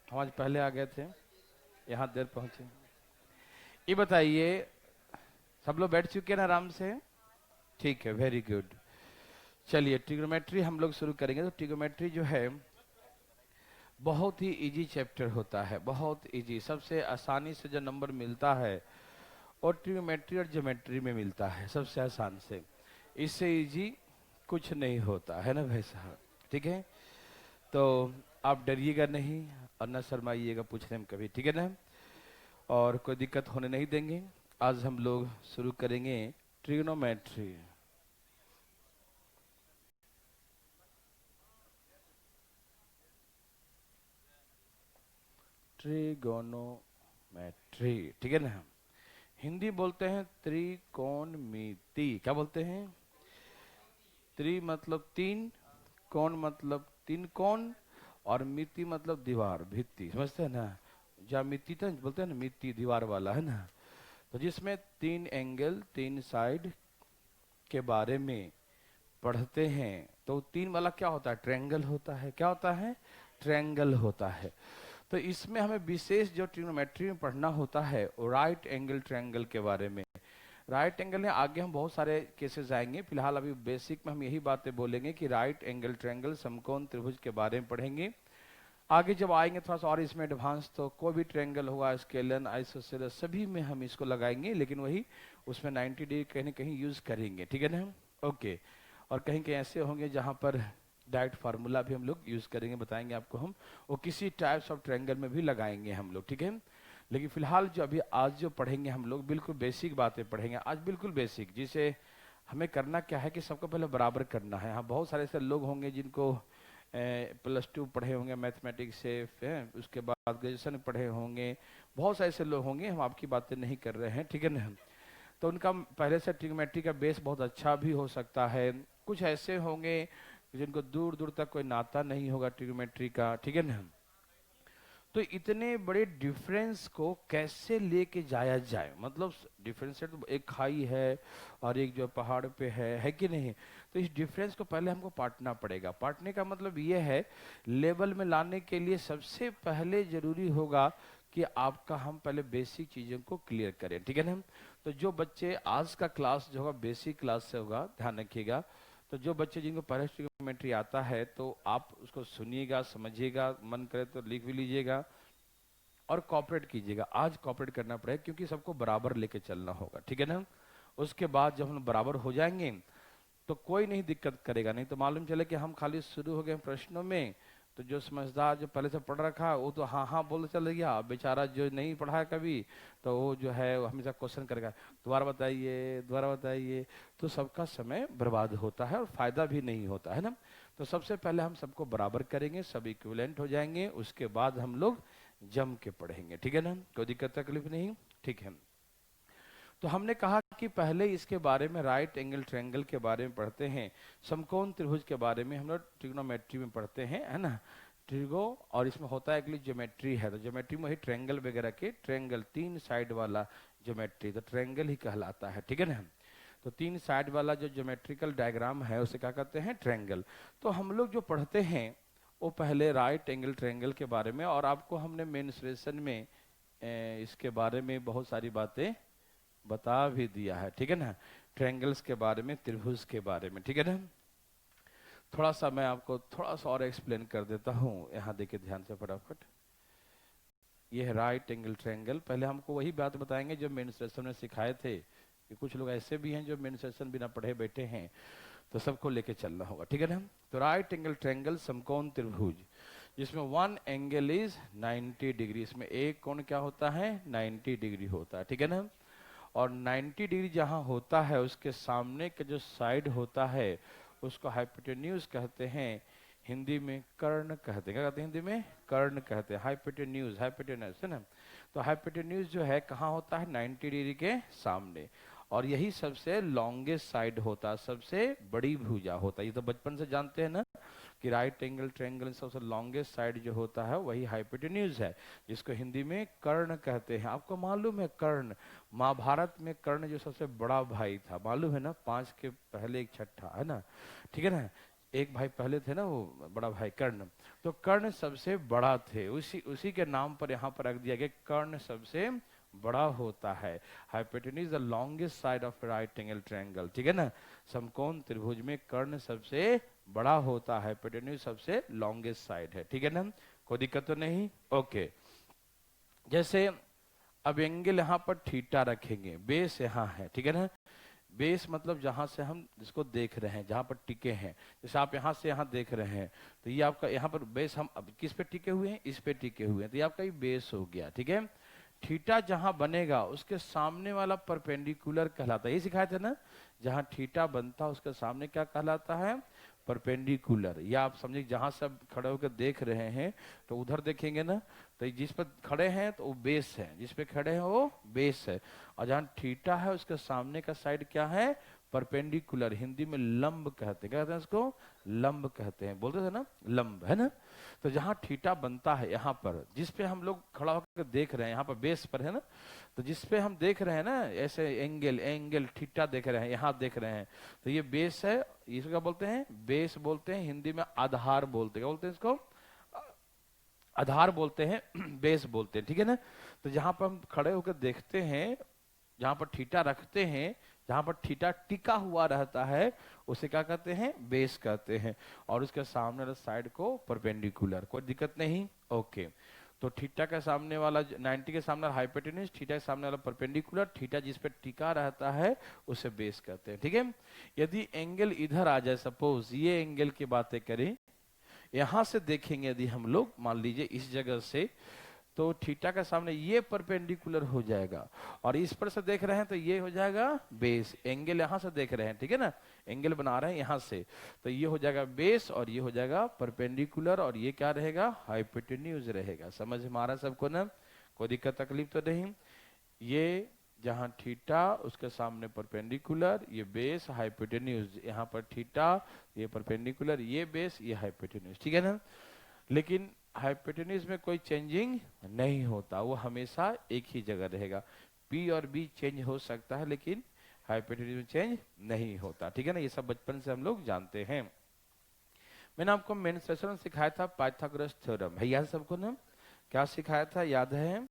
हम आज पहले आ गए थे, यहाँ देर पहुंचे। ये बताइए, सब लोग बैठ चुके हैं ना आराम से? ठीक है, वेरी गुड। चलिए ट्रिग्नोमेट्री हम लोग शुरू करेंगे। तो ट्रिग्नोमेट्री जो है बहुत ही इजी चैप्टर होता है, बहुत इजी। सबसे आसानी से जो नंबर मिलता है और ट्रिग्नोमेट्री और ज्योमेट्री में मिलता है सबसे आसान से। इससे इजी कुछ नहीं होता है ना भाई साहब? ठीक है, तो आप डरिएगा नहीं और न शर्माइएगा पूछने में कभी, ठीक है ना? और कोई दिक्कत होने नहीं देंगे। आज हम लोग शुरू करेंगे ट्रिग्नोमेट्री। ट्रिगोनोमेट्री, ठीक है ना? हिंदी बोलते हैं त्रिकोणमिति। क्या बोलते हैं? त्रि मतलब तीन, कोण मतलब तीन कोण, और मिति मतलब दीवार, भित्ति, समझते हैं ना? ज्यामिति तो बोलते हैं ना, मिति दीवार वाला, है ना? तो जिसमें तीन एंगल, तीन साइड के बारे में पढ़ते हैं। तो तीन वाला क्या होता है? ट्रायंगल होता है। क्या होता है? ट्रायंगल होता है। तो इसमें हमें विशेष जो ट्रिग्नोमेट्री में पढ़ना होता है वो राइट एंगल ट्रायंगल के बारे में। राइट एंगल में आगे हम बहुत सारे केसेस आएंगे, फिलहाल अभी बेसिक में हम यही बातें बोलेंगे कि राइट एंगल ट्रायंगल, समकोण त्रिभुज के बारे में पढ़ेंगे। आगे जब आएंगे थोड़ा सा और इसमें एडवांस, तो कोई भी ट्रायंगल होगा, स्केलन, आइसोसेलेस, सभी में हम इसको लगाएंगे, लेकिन वही उसमें 90 डिग्री कहीं ना कहीं यूज करेंगे, ठीक है ना? ओके। और कहीं कहीं ऐसे होंगे जहां पर डायरेक्ट फार्मूला भी हम लोग यूज करेंगे, बताएंगे आपको हम, वो किसी टाइप्स ऑफ ट्रायंगल में भी लगाएंगे हम लोग, ठीक है? लेकिन फिलहाल जो अभी आज जो पढ़ेंगे हम लोग, बिल्कुल बेसिक बातें पढ़ेंगे आज, बिल्कुल बेसिक, जिसे हमें करना क्या है कि सबको पहले बराबर करना है। हाँ, बहुत सारे ऐसे लोग होंगे जिनको +2 पढ़े होंगे मैथमेटिक्स से, उसके बाद ग्रेजुएशन पढ़े होंगे, बहुत सारे ऐसे लोग होंगे, हम आपकी बातें नहीं कर रहे हैं, ठीक है ना? तो उनका पहले से ट्रिग्नोमेट्री का बेस बहुत अच्छा भी हो सकता है। कुछ ऐसे होंगे जिनको दूर दूर तक कोई नाता नहीं होगा ट्रिग्नोमेट्री का, ठीक है ना? तो इतने बड़े डिफरेंस को कैसे लेके जाया जाए, मतलब डिफरेंशिएट तो एक खाई है और एक जो पहाड़ पे है कि नहीं? तो इस डिफरेंस को पहले हमको पाटना पड़ेगा। पाटने का मतलब ये है, लेवल में लाने के लिए सबसे पहले जरूरी होगा कि आपका हम पहले बेसिक चीजों को क्लियर करें, ठीक है ना? तो जो बच्चे आज का क्लास जो होगा बेसिक क्लास से होगा, ध्यान रखिएगा। तो जो बच्चे जिनको पहले ट्रिग्नोमेट्री आता है, तो आप उसको सुनिएगा, समझिएगा, मन करे तो लिख भी लीजिएगा और कॉपरेट कीजिएगा। आज कॉपरेट करना पड़ेगा क्योंकि सबको बराबर लेके चलना होगा, ठीक है ना? उसके बाद जब हम बराबर हो जाएंगे तो कोई नहीं दिक्कत करेगा। नहीं तो मालूम चले कि हम खाली शुरू हो गए प्रश्नों में, तो जो समझदार जो पहले से पढ़ रखा है वो तो हाँ हाँ बोल चल गया, बेचारा जो नहीं पढ़ा है कभी, तो वो जो है वो हमेशा क्वेश्चन करेगा, दोबारा बताइए, दोबारा बताइए। तो सबका समय बर्बाद होता है और फायदा भी नहीं होता है ना? तो सबसे पहले हम सबको बराबर करेंगे, सब इक्विवेलेंट हो जाएंगे, उसके बाद हम लोग जम के पढ़ेंगे, ठीक है ना? कोई दिक्कत तकलीफ नहीं, ठीक है? तो हमने कहा कि पहले इसके बारे में राइट एंगल ट्रायंगल के बारे में पढ़ते हैं, समकोण त्रिभुज के बारे में हम लोग ट्रिग्नोमेट्री में पढ़ते हैं, है ना? ट्रिगो, और इसमें होता है कि ज्योमेट्री है, तो ज्योमेट्री में ही ट्रायंगल वगैरह के, ट्रायंगल तीन साइड वाला ज्योमेट्री, तो ट्रायंगल ही कहलाता है, ठीक है ना? तो तीन साइड वाला जो ज्योमेट्रिकल डायग्राम है उसे क्या कहते हैं? ट्रायंगल। तो हम लोग जो पढ़ते हैं वो पहले राइट एंगल ट्रायंगल के बारे में, और आपको हमने मेंस्ट्रुएशन में इसके बारे में बहुत सारी बातें बता भी दिया है, ठीक है ना? ट्रायंगल्स के बारे में, त्रिभुज के बारे में, ठीक है ना? थोड़ा सा मैं आपको थोड़ा सा और एक्सप्लेन कर देता हूँ, यहाँ देखिए ध्यान से फटाफट। ये है राइट एंगल ट्रायंगल। पहले हमको वही बात बताएंगे जो मेंस्ट्रुएशन में सिखाए थे, कि कुछ लोग ऐसे भी हैं जो मेंस्ट्रुएशन बिना पढ़े बैठे हैं, तो सबको लेके चलना होगा, ठीक है ना? तो राइट एंगल ट्रायंगल, समकोण त्रिभुज, जिसमें वन एंगल इज 90 डिग्री, इसमें एक कोण क्या होता है? 90 डिग्री होता है, ठीक है ना? और 90 डिग्री जहां होता है उसके सामने का जो साइड होता है उसको हाइपोटेन्यूज कहते हैं, हिंदी में कर्ण कहते हैं। क्या कहते हैं हिंदी में? कर्ण कहते हैं। हाइपोटेन्यूज, हाइपोटेनस, है ना? तो हाइपोटेन्यूज जो है कहाँ होता है? 90 डिग्री के सामने। और यही सबसे लॉन्गेस्ट साइड होता है, सबसे बड़ी भुजा होता है। ये तो बचपन से जानते हैं ना कि राइट एंगल ट्रायंगल सबसे लॉन्गेस्ट साइड जो होता है वही हाइपोटेन्यूज है, जिसको हिंदी में कर्ण कहते हैं। आपको मालूम है कर्ण, महाभारत में कर्ण जो सबसे बड़ा भाई था, मालूम है ना? 5 के पहले एक छठा, है ना? ठीक है ना? एक भाई पहले थे ना, वो बड़ा भाई कर्ण, तो कर्ण सबसे बड़ा थे, उसी उसी के नाम पर यहाँ पर रख दिया गया, कर्ण सबसे बड़ा होता है। Hypotenuse the longest side of right angle triangle, ठीक है ना, समकोण त्रिभुज में कर्ण सबसे बड़ा होता है, हाइपोटेन्यूज सबसे लॉन्गेस्ट साइड है, ठीक है ना, कोई दिक्कत तो नहीं। ओके, जैसे अब एंगल यहाँ पर थीटा रखेंगे, बेस यहाँ है, ठीक है ना, बेस मतलब जहां से हम जिसको देख रहे हैं, जहां पर टिके हैं, जैसे आप यहां से यहां देख रहे हैं, तो ये आपका यहाँ पर बेस, हम अब किस पे टिके हुए हैं, इस पे टिके हुए हैं, तो ये आपका ये बेस हो गया, ठीक है। थीटा जहां बनेगा उसके सामने वाला परपेंडिकुलर कहलाता है, ये सिखाया था ना, जहां थीटा बनता है उसके सामने क्या कहलाता है, परपेंडिकुलर। या आप समझिए जहां से आप खड़े होकर देख रहे हैं, तो उधर देखेंगे ना, तो जिस पर खड़े हैं तो वो बेस है, जिस पे खड़े हैं वो बेस है, और जहां थीटा है उसके सामने का साइड क्या है, परपेंडिकुलर, हिंदी में लंब कहते हैं, क्या कहते हैं इसको, लंब कहते हैं, बोलते थे ना लंब, है ना। तो जहां थीटा बनता है यहाँ पर, जिस पे हम लोग खड़ा होकर देख रहे हैं, यहाँ पर बेस पर है ना, तो जिस पे हम देख रहे हैं ना, ऐसे एंगल एंगल थीटा देख रहे हैं, यहाँ देख रहे हैं, तो ये बेस है, इसको क्या बोलते हैं, बेस बोलते हैं, हिंदी में आधार बोलते हैं, क्या बोलते हैं इसको, आधार बोलते हैं, बेस बोलते हैं, ठीक है ना। तो जहां पर हम खड़े होकर देखते हैं, जहां पर थीटा रखते हैं, जहां पर थीटा टिका हुआ रहता है, उसे क्या कहते हैं, बेस कहते हैं, और उसके सामने वाला साइड को परपेंडिकुलर, कोई दिक्कत नहीं। ओके, तो थीटा के सामने वाला 90 के सामने हाइपोटेन्यूज, थीटा के सामने वाला परपेंडिकुलर, थीटा जिस पे टिका रहता है उसे बेस कहते हैं, ठीक है। यदि एंगल इधर आ जाए, सपोज ये एंगल की बातें करें, यहां से देखेंगे यदि हम लोग, मान लीजिए इस जगह से, तो थीटा का सामने ये परपेंडिकुलर हो जाएगा, और इस पर से देख रहे हैं तो ये हो जाएगा बेस, एंगल यहां से देख रहे हैं, ठीक है ना, एंगल बना रहे हैं यहां से, तो ये हो जाएगा बेस और ये हो जाएगा परपेंडिकुलर, और ये क्या रहेगा, हाइपोटेन्यूज रहेगा। समझ में आ रहा है सबको ना, कोई दिक्कत तकलीफ तो नहीं। ये जहां थीटा उसके सामने परपेंडिकुलर, ये बेस हाइपोटेन्यूज, यहाँ पर थीटा, ये परपेंडिकुलर, ये बेस, ये हाइपोटेन्यूज, ठीक है ना। लेकिन हाइपोटेन्यूज में कोई चेंजिंग नहीं होता, वो हमेशा एक ही जगह रहेगा, पी और बी चेंज हो सकता है लेकिन हाइपोटेन्यूज में चेंज नहीं होता, ठीक है ना, ये सब बचपन से हम लोग जानते हैं। मैंने आपको मेंस्ट्रुएशन में सिखाया था पाइथागोरस थ्योरम, भैया सबको ना, क्या सिखाया था याद है,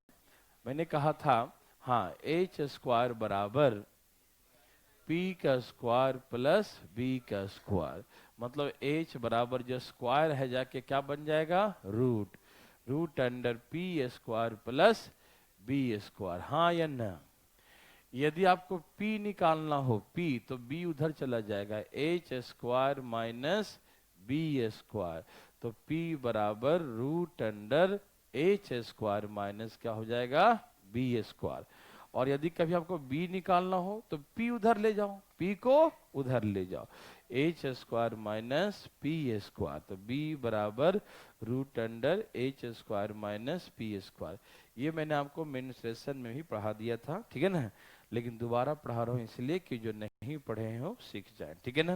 मैंने कहा था, हाँ, एच स्क्वायर बराबर पी का स्क्वायर प्लस बी का स्क्वायर, मतलब एच बराबर जो स्क्वायर है जाके क्या बन जाएगा, root, root under P square plus B square, हाँ या ना। यदि आपको p निकालना हो, p, तो b उधर चला जाएगा, H square minus B square, तो p बराबर root under H square minus क्या हो जाएगा, बी स्क्वायर। और यदि कभी आपको b निकालना हो तो p उधर ले जाओ, p को उधर ले जाओ, H square minus P square, तो b बराबर root under H square minus P square. ये मैंने आपको मेंस्ट्रुएशन में भी पढ़ा दिया था, ठीक है ना, लेकिन दोबारा पढ़ा रहा हूँ इसलिए कि जो नहीं पढ़े हो सीख जाए, ठीक है ना।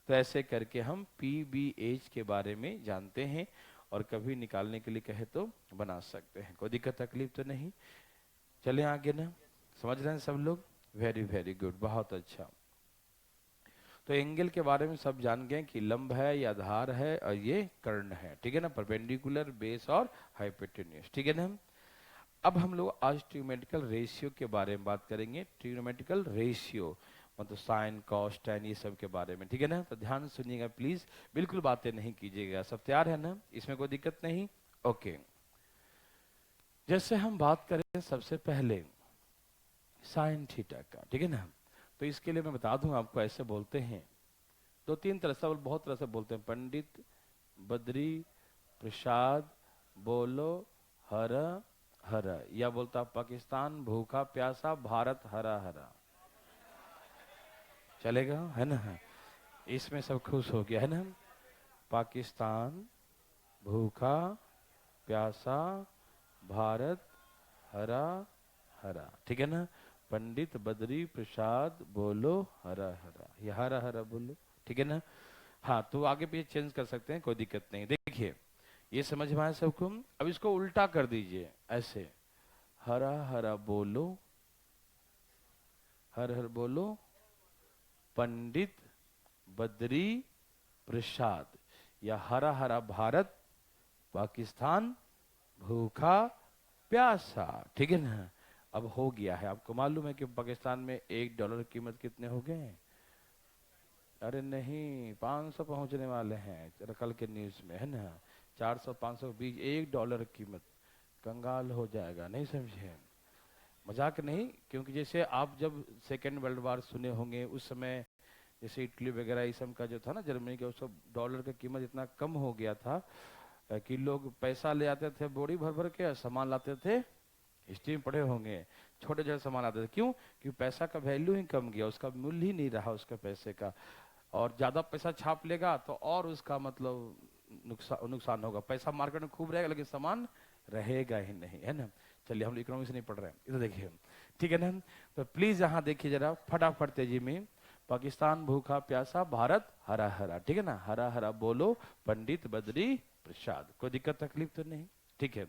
तो ऐसे करके हम पी बी एच के बारे में जानते हैं, और कभी निकालने के लिए कहे तो बना सकते हैं, कोई दिक्कत तकलीफ तो नहीं। चले आगे ना, समझ रहे हैं सब लोग, वेरी वेरी गुड, बहुत अच्छा। तो एंगल के बारे में सब जान गए कि लंब है, ये आधार है, और ये कर्ण है, ठीक है ना, परपेंडिकुलर, बेस और हाइपोटेन्यूज, ठीक है ना। अब हम लोग आज ट्रिग्नोमेट्रिकल रेशियो के बारे में बात करेंगे, ट्रिग्नोमेट्रिकल रेशियो मतलब साइन कॉस टैन ये सब के बारे में, ठीक है ना। तो ध्यान सुनिएगा प्लीज, बिल्कुल बातें नहीं कीजिएगा, सब तैयार है ना, इसमें कोई दिक्कत नहीं। ओके, जैसे हम बात करें सबसे पहले साइन थीटा का, ठीक है ना, तो इसके लिए मैं बता दूं आपको, ऐसे बोलते हैं, दो तीन तरह से, बहुत तरह से बोलते हैं, पंडित बद्री प्रसाद बोलो हरा हरा, या बोलता पाकिस्तान भूखा प्यासा भारत हरा हरा, चलेगा, है ना, इसमें सब खुश हो गया, है ना। पाकिस्तान भूखा प्यासा भारत हरा हरा, ठीक है ना, पंडित बद्री प्रसाद बोलो हरा हरा, ये हरा हरा बोलो, ठीक है ना। हाँ, तो आगे पीछे चेंज कर सकते हैं, कोई दिक्कत नहीं। देखिए, ये समझ में आया सबको, अब इसको उल्टा कर दीजिए, ऐसे, हरा हरा बोलो, हर हर बोलो, पंडित बद्री प्रसाद, या हरा हरा भारत, पाकिस्तान भूखा प्यासा। ठीक है ना। अब हो गया है। आपको मालूम है कि पाकिस्तान में $1 की कीमत कितने हो गए हैं? अरे नहीं, 500 पहुंचने वाले हैं, जरा कल के न्यूज में है ना। 400 500 बीच $1 की कीमत, कंगाल हो जाएगा, नहीं समझे? मजाक नहीं, क्योंकि जैसे आप जब सेकेंड वर्ल्ड वार सुने होंगे उस समय, जैसे इटली वगैरह इस सब का जो था ना, जर्मनी का, उस सब डॉलर का कीमत इतना कम हो गया था कि लोग पैसा ले आते थे बोरी भर भर के, सामान लाते थे। हिस्ट्री में पढ़े होंगे, छोटे छोटे सामान आते थे। क्यों? क्योंकि पैसा का वैल्यू ही कम गया, उसका मूल्य ही नहीं रहा उसका पैसे का। और ज्यादा पैसा छाप लेगा तो और उसका मतलब नुकसान होगा। पैसा मार्केट में खूब रहेगा लेकिन सामान रहेगा ही नहीं, है ना। चलिए, हम लोग इकोनॉमिक्स नहीं पढ़ रहे हैं, इधर देखिए, ठीक है ना। तो प्लीज यहाँ देखिए जरा फटाफट तेजी में। पाकिस्तान भूखा प्यासा, भारत हरा हरा। ठीक है ना, हरा हरा बोलो पंडित बद्री प्रसाद। कोई दिक्कत तकलीफ तो नहीं? ठीक है।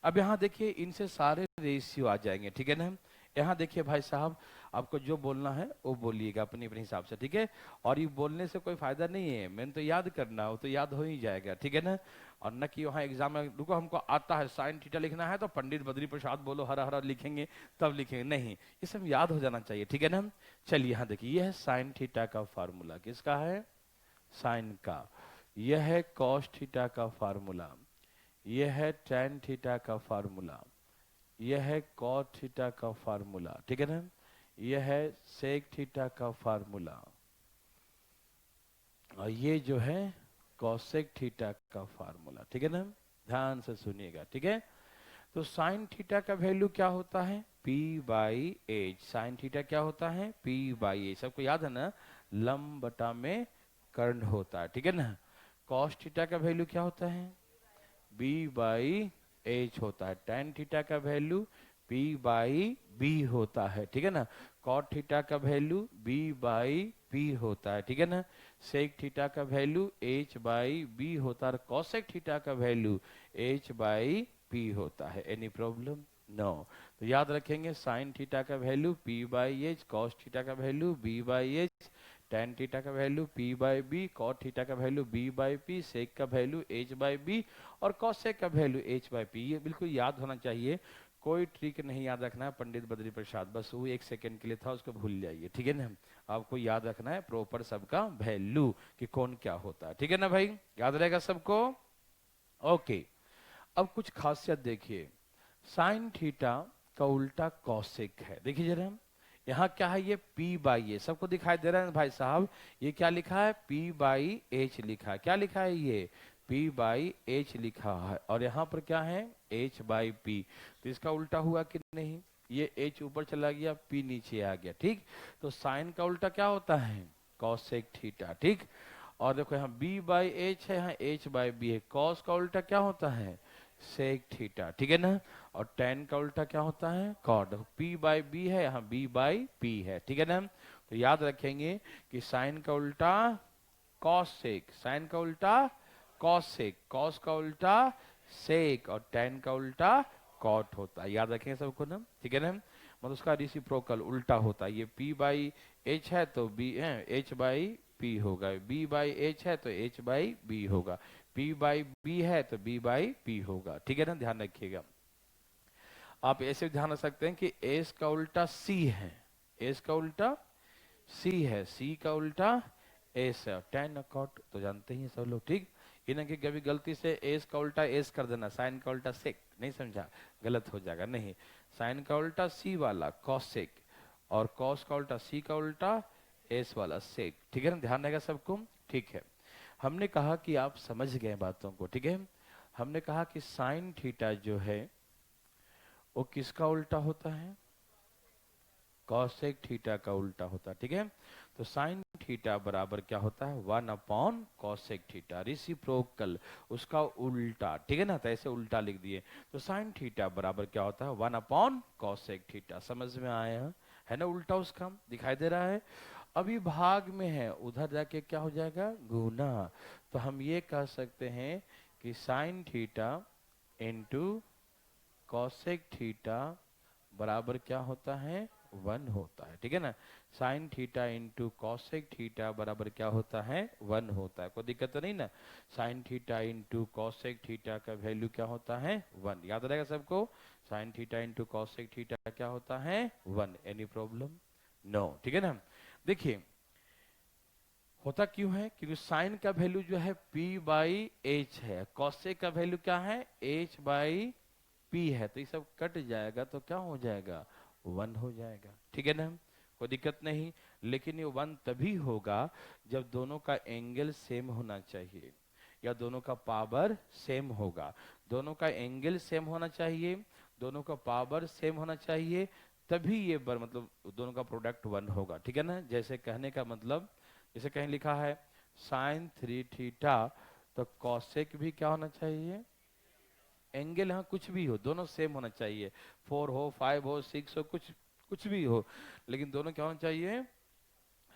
अब यहाँ देखिए, इनसे सारे रेशियो आ जाएंगे। ठीक है ना। यहाँ देखिए भाई साहब, आपको जो बोलना है वो बोलिएगा अपने अपने हिसाब से, ठीक है। और ये बोलने से कोई फायदा नहीं है, मैंने तो याद करना, वो तो याद हो ही जाएगा, ठीक है ना। और न कि वहाँ एग्जाम में रुको हमको आता है साइन थीटा लिखना है तो पंडित बद्री प्रसाद बोलो हरा हरा लिखेंगे तब लिखेंगे, नहीं, ये सब याद हो जाना चाहिए, ठीक है ना। चलिए यहाँ देखिए, यह है साइन थीटा का फार्मूला। किसका है? साइन का। यह है कॉस थीटा का फार्मूला। यह है टेन थीटा का फार्मूला। यह है कॉट थीटा का फार्मूला, ठीक है ना। यह है सेक थीटा का फार्मूला, और ये जो है कॉसेक थीटा का फार्मूला, ठीक है ना। ध्यान से सुनिएगा, ठीक है। तो साइन थीटा का वैल्यू क्या होता है? P/H। साइन थीटा क्या होता है? P/H। सबको याद है ना, लंब बटा में कर्ण होता है, ठीक है ना। कॉस थीटा का वैल्यू क्या होता है? B/H होता है। टेन थीटा का वैल्यू P/B होता है, ठीक है ना। कॉट थीटा का वैल्यू B/P होता है, ठीक है ना। सेक थीटा का वैल्यू H/B होता है। कॉसेक थीटा का वैल्यू H/P होता है। Any problem? नो। तो याद रखेंगे, साइन थीटा का वैल्यू P/H, कॉस थीटा का वैल्यू B/H, टेन थीटा का वैल्यू P/B, कॉट थीटा का वैल्यू B/P, सेक का वैल्यू H/B और कॉसेक का वैल्यू H/P। ये बिल्कुल याद होना चाहिए, कोई ट्रिक नहीं याद रखना है पंडित बद्री प्रसाद, बस वो एक सेकंड के लिए था, उसको भूल जाइए, ठीक है ना। आपको याद रखना है प्रॉपर सबका वैल्यू कि कौन क्या होता है, ठीक है ना भाई, याद रहेगा सबको। ओके। अब कुछ खासियत देखिए, साइन थीटा का उल्टा कॉसेक है। देखिए जरा, यहाँ क्या है? ये P/A, सबको दिखाई दे रहा है भाई साहब? ये क्या लिखा है? P/H लिखा है। क्या लिखा है? ये P/H लिखा है। और यहाँ पर क्या है? H/P। तो इसका उल्टा हुआ कि नहीं? ये H ऊपर चला गया, P नीचे आ गया, ठीक। तो साइन का उल्टा क्या होता है? कॉसेक थीटा, ठीक। और देखो यहाँ B/H है, यहाँ H/B है। कॉस का उल्टा क्या होता है? सेक थीटा, ठीक है ना। और टेन का उल्टा क्या होता है? कॉट। P/B है, यहाँ B/P है, ठीक है ना। तो याद रखेंगे कि साइन का उल्टा कॉसेक, साइन का उल्टा कॉसेक, कॉस का उल्टा सेक और टेन का उल्टा कॉट होता है। याद रखेंगे सबको ना, ठीक है ना। मतलब उसका रेसिप्रोकल उल्टा होता है। ये P/H है तो B है, H/P होगा। B/H है तो H/B होगा। P/B है तो B/P होगा, ठीक है ना। ध्यान रखिएगा। आप ऐसे ध्यान रख सकते हैं कि S का उल्टा C है, S का उल्टा C है, C का उल्टा S है। टेन कॉट तो जानते ही सब लोग, ठीक। इन्हें कि कभी गलती से S का उल्टा S कर देना, साइन का उल्टा सेक, नहीं समझा, गलत हो जाएगा, नहीं। साइन का उल्टा C वाला कॉसेक और कॉस का उल्टा C का उल्टा S वाला सेक, ठीक है ना। ध्यान रहेगा सबको, ठीक है। हमने कहा कि आप समझ गए बातों को, ठीक है। हमने कहा कि साइन थीटा जो है वो किसका उल्टा होता है? कॉसेक थीटा का उल्टा होता है, ठीक है। तो साइन थीटा बराबर क्या होता है? 1/कॉसेक थीटा, रेसिप्रोकल उसका उल्टा, ठीक है ना। तो ऐसे उल्टा लिख दिए। तो साइन थीटा बराबर क्या होता है? 1/कॉसेक थीटा। समझ में आया है ना? उल्टा उसका दिखाई दे रहा है। अभी भाग में है, उधर जाके क्या हो जाएगा? गुना। तो हम ये कह सकते हैं कि sine theta into cosec theta बराबर क्या होता है? वन होता है, ठीक है ना। Sine theta into cosec theta बराबर क्या होता है, वन होता है। कोई दिक्कत तो नहीं ना। Sine theta into cosec theta का वैल्यू क्या होता है, वन। याद रहेगा सबको, sine theta into cosec theta क्या होता है, वन। एनी प्रॉब्लम, नो, ठीक है ना। देखिए होता क्यों है, क्योंकि साइन का वैल्यू जो है p बाई एच है, कॉसेक का वैल्यू क्या है, h बाई p है, तो ये सब कट जाएगा तो क्या हो जाएगा, वन हो जाएगा, ठीक है ना। कोई दिक्कत नहीं। लेकिन ये वन तभी होगा जब दोनों का एंगल सेम होना चाहिए, या दोनों का पावर सेम होगा। दोनों का एंगल सेम होना चाहिए, दोनों का पावर सेम होना चाहिए, तभी ये मतलब दोनों का प्रोडक्ट वन होगा, ठीक है ना। जैसे कहने का मतलब, जैसे कहीं लिखा है साइन थ्री थीटा, तो कॉसेक भी क्या होना चाहिए, एंगल, यहाँ कुछ भी हो दोनों सेम होना चाहिए, 4 हो 5 हो 6 हो, कुछ कुछ भी हो, लेकिन दोनों क्या होना चाहिए,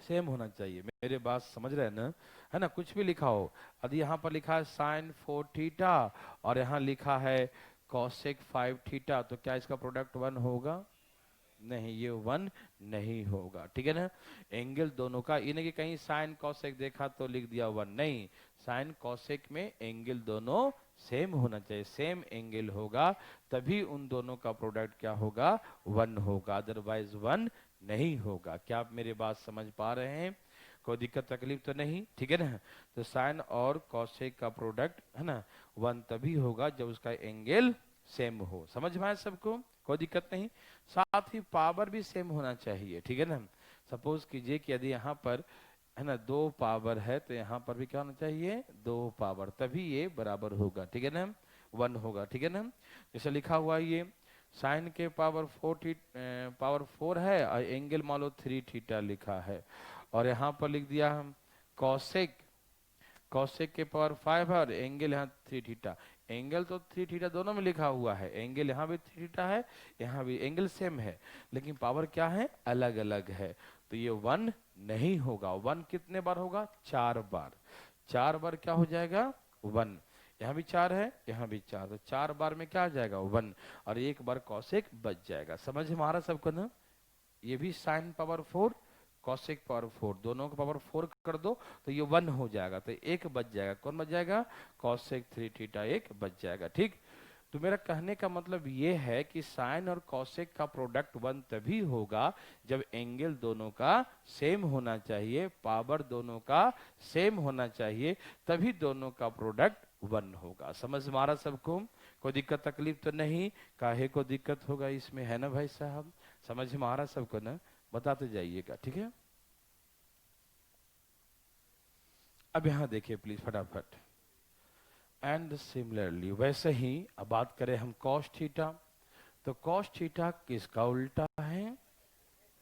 सेम होना चाहिए। मेरे बात समझ रहे हैं ना, है ना। कुछ भी लिखा हो, यदि यहाँ पर लिखा है साइन 4 थीटा और यहाँ लिखा है कॉसेक 5 थीटा, तो क्या इसका प्रोडक्ट वन होगा, नहीं, ये वन नहीं होगा, ठीक है ना। एंगल दोनों का, ये नहीं कि कहीं साइन कॉसेक देखा तो लिख दिया वन, नहीं, साइन कॉसेक में एंगल दोनों सेम होना चाहिए, सेम एंगल होगा तभी उन दोनों का प्रोडक्ट क्या होगा, वन होगा, अदरवाइज वन नहीं होगा। क्या आप मेरी बात समझ पा रहे हैं, कोई दिक्कत तकलीफ तो नहीं, ठीक है ना। तो साइन और कॉसेक का प्रोडक्ट है ना, वन तभी होगा जब उसका एंगल सेम हो। समझ में आया सबको, कोई दिक्कत नहीं। साथ ही पावर भी सेम होना चाहिए, ठीक है ना। सपोज कीजिए कि यदि यहाँ पर है ना 2 पावर है, तो यहाँ पर भी क्या होना चाहिए, 2 पावर, तभी ये बराबर होगा, ठीक है ना, वन होगा, ठीक है ना। जैसे लिखा हुआ ये साइन के पावर 4 है और एंगल मान लो 3 थीटा लिखा है, और यहाँ पर लिख दिया हम कॉसेक, कॉसेक के पावर 5 है और एंगल यहाँ 3 थीटा। एंगल तो 3 थीटा दोनों में लिखा हुआ है, एंगल यहाँ भी 3 थीटा है, यहाँ भी एंगल सेम है, लेकिन पावर क्या है, अलग अलग है, तो ये वन नहीं होगा। वन कितने बार होगा, 4 बार, 4 बार क्या हो जाएगा, वन। यहाँ भी 4 है, यहाँ भी 4, तो 4 बार में क्या आ जाएगा, वन, और एक बार कॉसेक बच जाएगा। समझ में आ रहा सबको ना। ये भी साइन पावर 4 कॉसेक पावर 4, दोनों का पावर 4 कर दो तो ये वन हो जाएगा, तो एक बच जाएगा, कौन बच जाएगा, कॉसेक 3 थीटा एक बच जाएगा, ठीक। तो मेरा कहने का मतलब ये है कि साइन और कॉसेक का प्रोडक्ट वन तभी होगा जब एंगल दोनों का सेम होना चाहिए, पावर दोनों का सेम होना चाहिए, तभी दोनों का प्रोडक्ट वन होगा। समझ में आ रहा सबको, कोई दिक्कत तकलीफ तो नहीं, काहे को दिक्कत होगा इसमें, है ना भाई साहब। समझ में आ रहा सबको ना, बताते जाइएगा, ठीक है। अब यहां देखिए प्लीज फटाफट। एंड सिमिलरली, वैसे ही अब बात करें हम कॉस थीटा, तो कॉस थीटा किसका उल्टा है,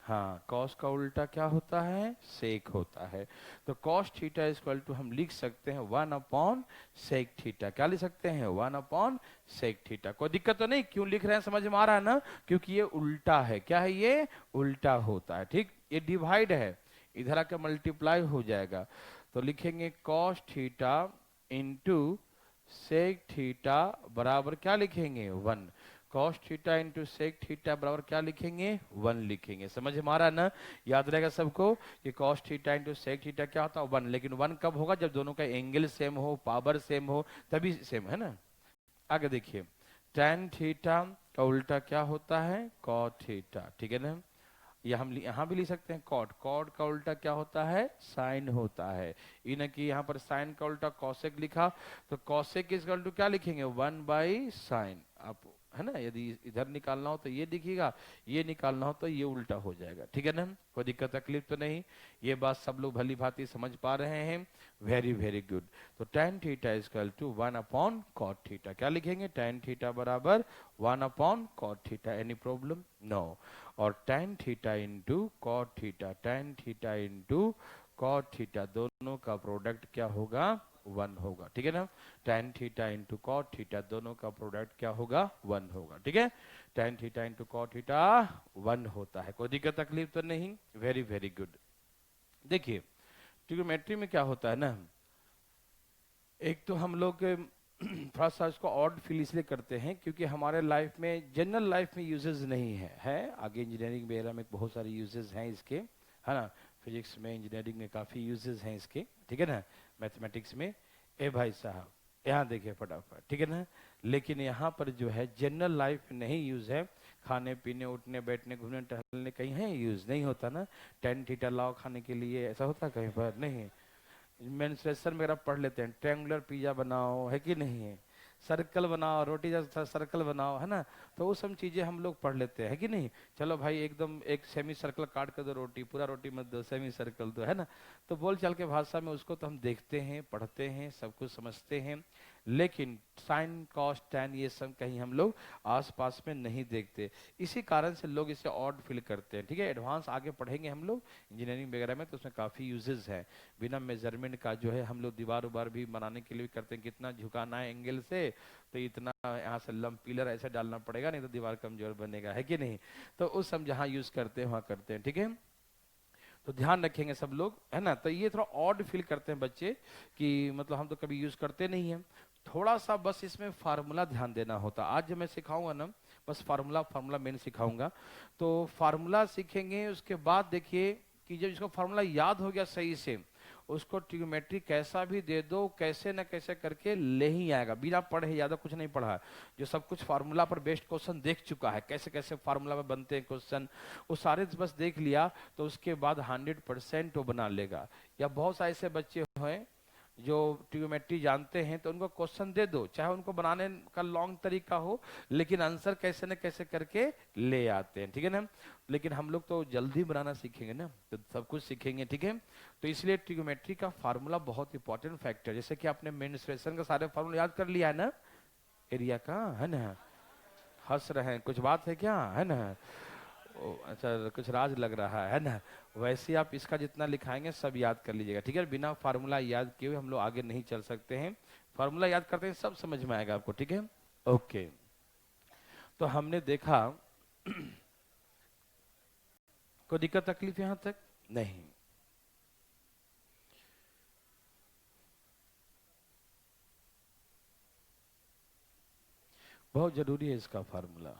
हाँ, कॉस का उल्टा क्या होता है, सेक होता है। तो कॉस थीटा इक्वल टू हम लिख सकते हैं 1 अपॉन सेक थीटा। क्या लिख सकते हैं, 1 अपॉन सेक थीटा। कोई दिक्कत तो नहीं, क्यों लिख रहे हैं समझ में आ रहा है ना, क्योंकि ये उल्टा है। क्या है, ये उल्टा होता है, ठीक। ये डिवाइड है, इधर आकर मल्टीप्लाई हो जाएगा, तो लिखेंगे cos theta into sec theta बराबर क्या लिखेंगे, one. Cos theta into sec theta बराबर क्या लिखेंगे, वन लिखेंगे। समझ में आ रहा है ना, याद रहेगा सबको कि cos theta into sec theta क्या होता है, वन। लेकिन वन कब होगा, जब दोनों का एंगल सेम हो, पावर सेम हो, तभी सेम, है ना। आगे देखिए, tan थीटा का उल्टा क्या होता है, कॉट थीटा, ठीक है ना। या हम यहाँ भी लिख सकते हैं कॉट, कॉट का उल्टा क्या होता है, साइन होता है। इन्हें कि यहाँ पर साइन का उल्टा कॉसेक लिखा, तो कॉसेक इज इक्वल टू क्या लिखेंगे, 1/sin। आप है ना, यदि इधर निकालना हो तो ये दिखेगा, ये निकालना हो तो ये उल्टा हो जाएगा, ठीक है ना। कोई दिक्कत तकलीफ तो नहीं, ये बात सब लोग भली भांति समझ पा रहे हैं, वेरी वेरी गुड। तो tan theta is equal to 1/cot theta. क्या लिखेंगे, tan थीटा बराबर 1/cot theta. Any problem, no. और tan theta into cot theta, tan theta into cot theta, दोनों का प्रोडक्ट क्या होगा, वन होगा, ठीक है ना। tan theta into cot theta, दोनों का प्रोडक्ट क्या होगा, वन होगा, ठीक है। tan theta into cot theta one होता है, कोई दिक्कत तकलीफ तो नहीं, वेरी वेरी गुड। देखिए ट्रिग्नोमेट्री में क्या होता है ना, एक तो हम लोग थोड़ा सा इसको ऑड फील इसलिए करते हैं क्योंकि हमारे लाइफ में, जनरल लाइफ में यूजेस नहीं है आगे इंजीनियरिंग वगैरह में बहुत सारे यूजेस हैं इसके, है ना। फिजिक्स में, इंजीनियरिंग में काफ़ी यूजेस हैं इसके, ठीक है ना। मैथमेटिक्स में, ए भाई साहब यहाँ देखिए फटाफट, ठीक है ना। लेकिन यहाँ पर जो है जनरल लाइफ में नहीं यूज है। खाने पीने, उठने बैठने, घूमने टहलने कहीं है यूज नहीं होता ना। टेन थीटा लाओ खाने के लिए, ऐसा होता कहीं पर नहीं। मेंस्ट्रुएशन वगैरह पढ़ लेते हैं, ट्रायंगुलर पिज्जा बनाओ, है कि नहीं है। सर्कल बनाओ, रोटी जैसा सर्कल बनाओ, है ना। तो वो सब चीजें हम लोग पढ़ लेते हैं कि नहीं। चलो भाई एकदम एक सेमी सर्कल काट कर दो, रोटी पूरा रोटी मत दो, सेमी सर्कल दो, है ना। तो बोल चाल के भाषा में उसको तो हम देखते हैं, पढ़ते हैं, सब कुछ समझते हैं। लेकिन साइन कॉस टैन ये सब कहीं हम लोग आसपास में नहीं देखते। इसी कारण से लोग इसे ऑड फील करते हैं, ठीक है। एडवांस आगे पढ़ेंगे हम लोग इंजीनियरिंग वगैरह में, तो उसमें काफी यूजेस है। बिना मेजरमेंट का जो है हम लोग दीवार उबार भी बनाने के लिए भी करते हैं, कितना झुकाना है एंगल से, तो इतना यहाँ से लंब पिलर ऐसे डालना पड़ेगा, नहीं तो दीवार कमजोर बनेगा, है कि नहीं। तो उस सब जहाँ यूज करते हैं वहाँ करते हैं, ठीक है। तो ध्यान रखेंगे सब लोग, है ना। तो ये थोड़ा ऑड फील करते हैं बच्चे कि मतलब हम तो कभी यूज करते नहीं है। थोड़ा सा बस इसमें फार्मूला ध्यान देना होता। आज जो मैं सिखाऊंगा ना, बस फार्मूला फार्मूला मेन सिखाऊंगा। तो फार्मूला सीखेंगे, उसके बाद देखिए कि जब इसको फार्मूला याद हो गया सही से, उसको ट्रिग्नोमेट्री कैसा भी दे दो, कैसे न कैसे करके ले ही आएगा, बिना पढ़े, ज्यादा कुछ नहीं पढ़ा। जो सब कुछ फार्मूला पर बेस्ड क्वेश्चन देख चुका है, कैसे कैसे फार्मूला में बनते हैं क्वेश्चन, वो सारे बस देख लिया, तो उसके बाद 100% वो बना लेगा। या बहुत सारे ऐसे बच्चे हैं जो ट्रिग्नोमेट्री जानते हैं, तो उनको क्वेश्चन दे दो, चाहे उनको बनाने का लॉन्ग तरीका हो, लेकिन आंसर कैसे न कैसे करके ले आते हैं, ठीक है ना। लेकिन हम लोग तो जल्दी बनाना सीखेंगे ना, तो सब कुछ सीखेंगे, ठीक है। तो इसलिए ट्रिग्नोमेट्री का फार्मूला बहुत इंपॉर्टेंट फैक्टर, जैसे कि आपने मेंस्ट्रुएशन का सारे फार्मूला याद कर लिया है ना, एरिया का, है ना। हंस रहे हैं, कुछ बात है क्या, है ना। अच्छा, कुछ राज लग रहा है ना। वैसे आप इसका जितना लिखाएंगे सब याद कर लीजिएगा, ठीक है। बिना फार्मूला याद किए हुए हम लोग आगे नहीं चल सकते हैं। फार्मूला याद करते हैं, सब समझ में आएगा आपको, ठीक है। ओके, तो हमने देखा कोई दिक्कत तकलीफ यहां तक नहीं। बहुत जरूरी है इसका फार्मूला।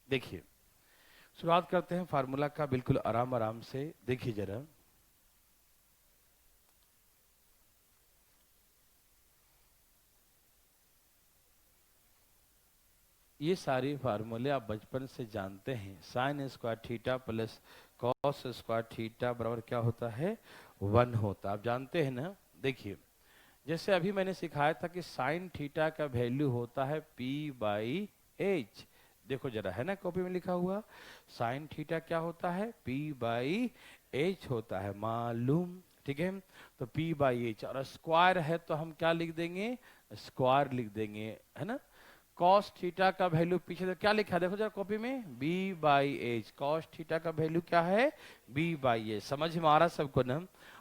देखिए, शुरुआत करते हैं फार्मूला का, बिल्कुल आराम आराम से देखिए जरा। ये सारी फार्मूले आप बचपन से जानते हैं। Sign square theta plus cos square theta बराबर क्या होता है, 1 होता, आप जानते हैं ना। देखिए, जैसे अभी मैंने सिखाया था कि साइन थीटा का वैल्यू होता है p/h। देखो जरा, है ना कॉपी में लिखा हुआ, साइन थीटा क्या होता है, p/h होता है, मालूम, ठीक है। तो p/h, और स्क्वायर है तो हम क्या लिख देंगे, स्क्वायर लिख देंगे, है ना। कॉस थीटा का वैल्यू पीछे तो क्या लिखा है, देखो जरा कॉपी में, b/h। कॉस थीटा का वैल्यू क्या है, b/h, समझ में आ रहा सबको ना।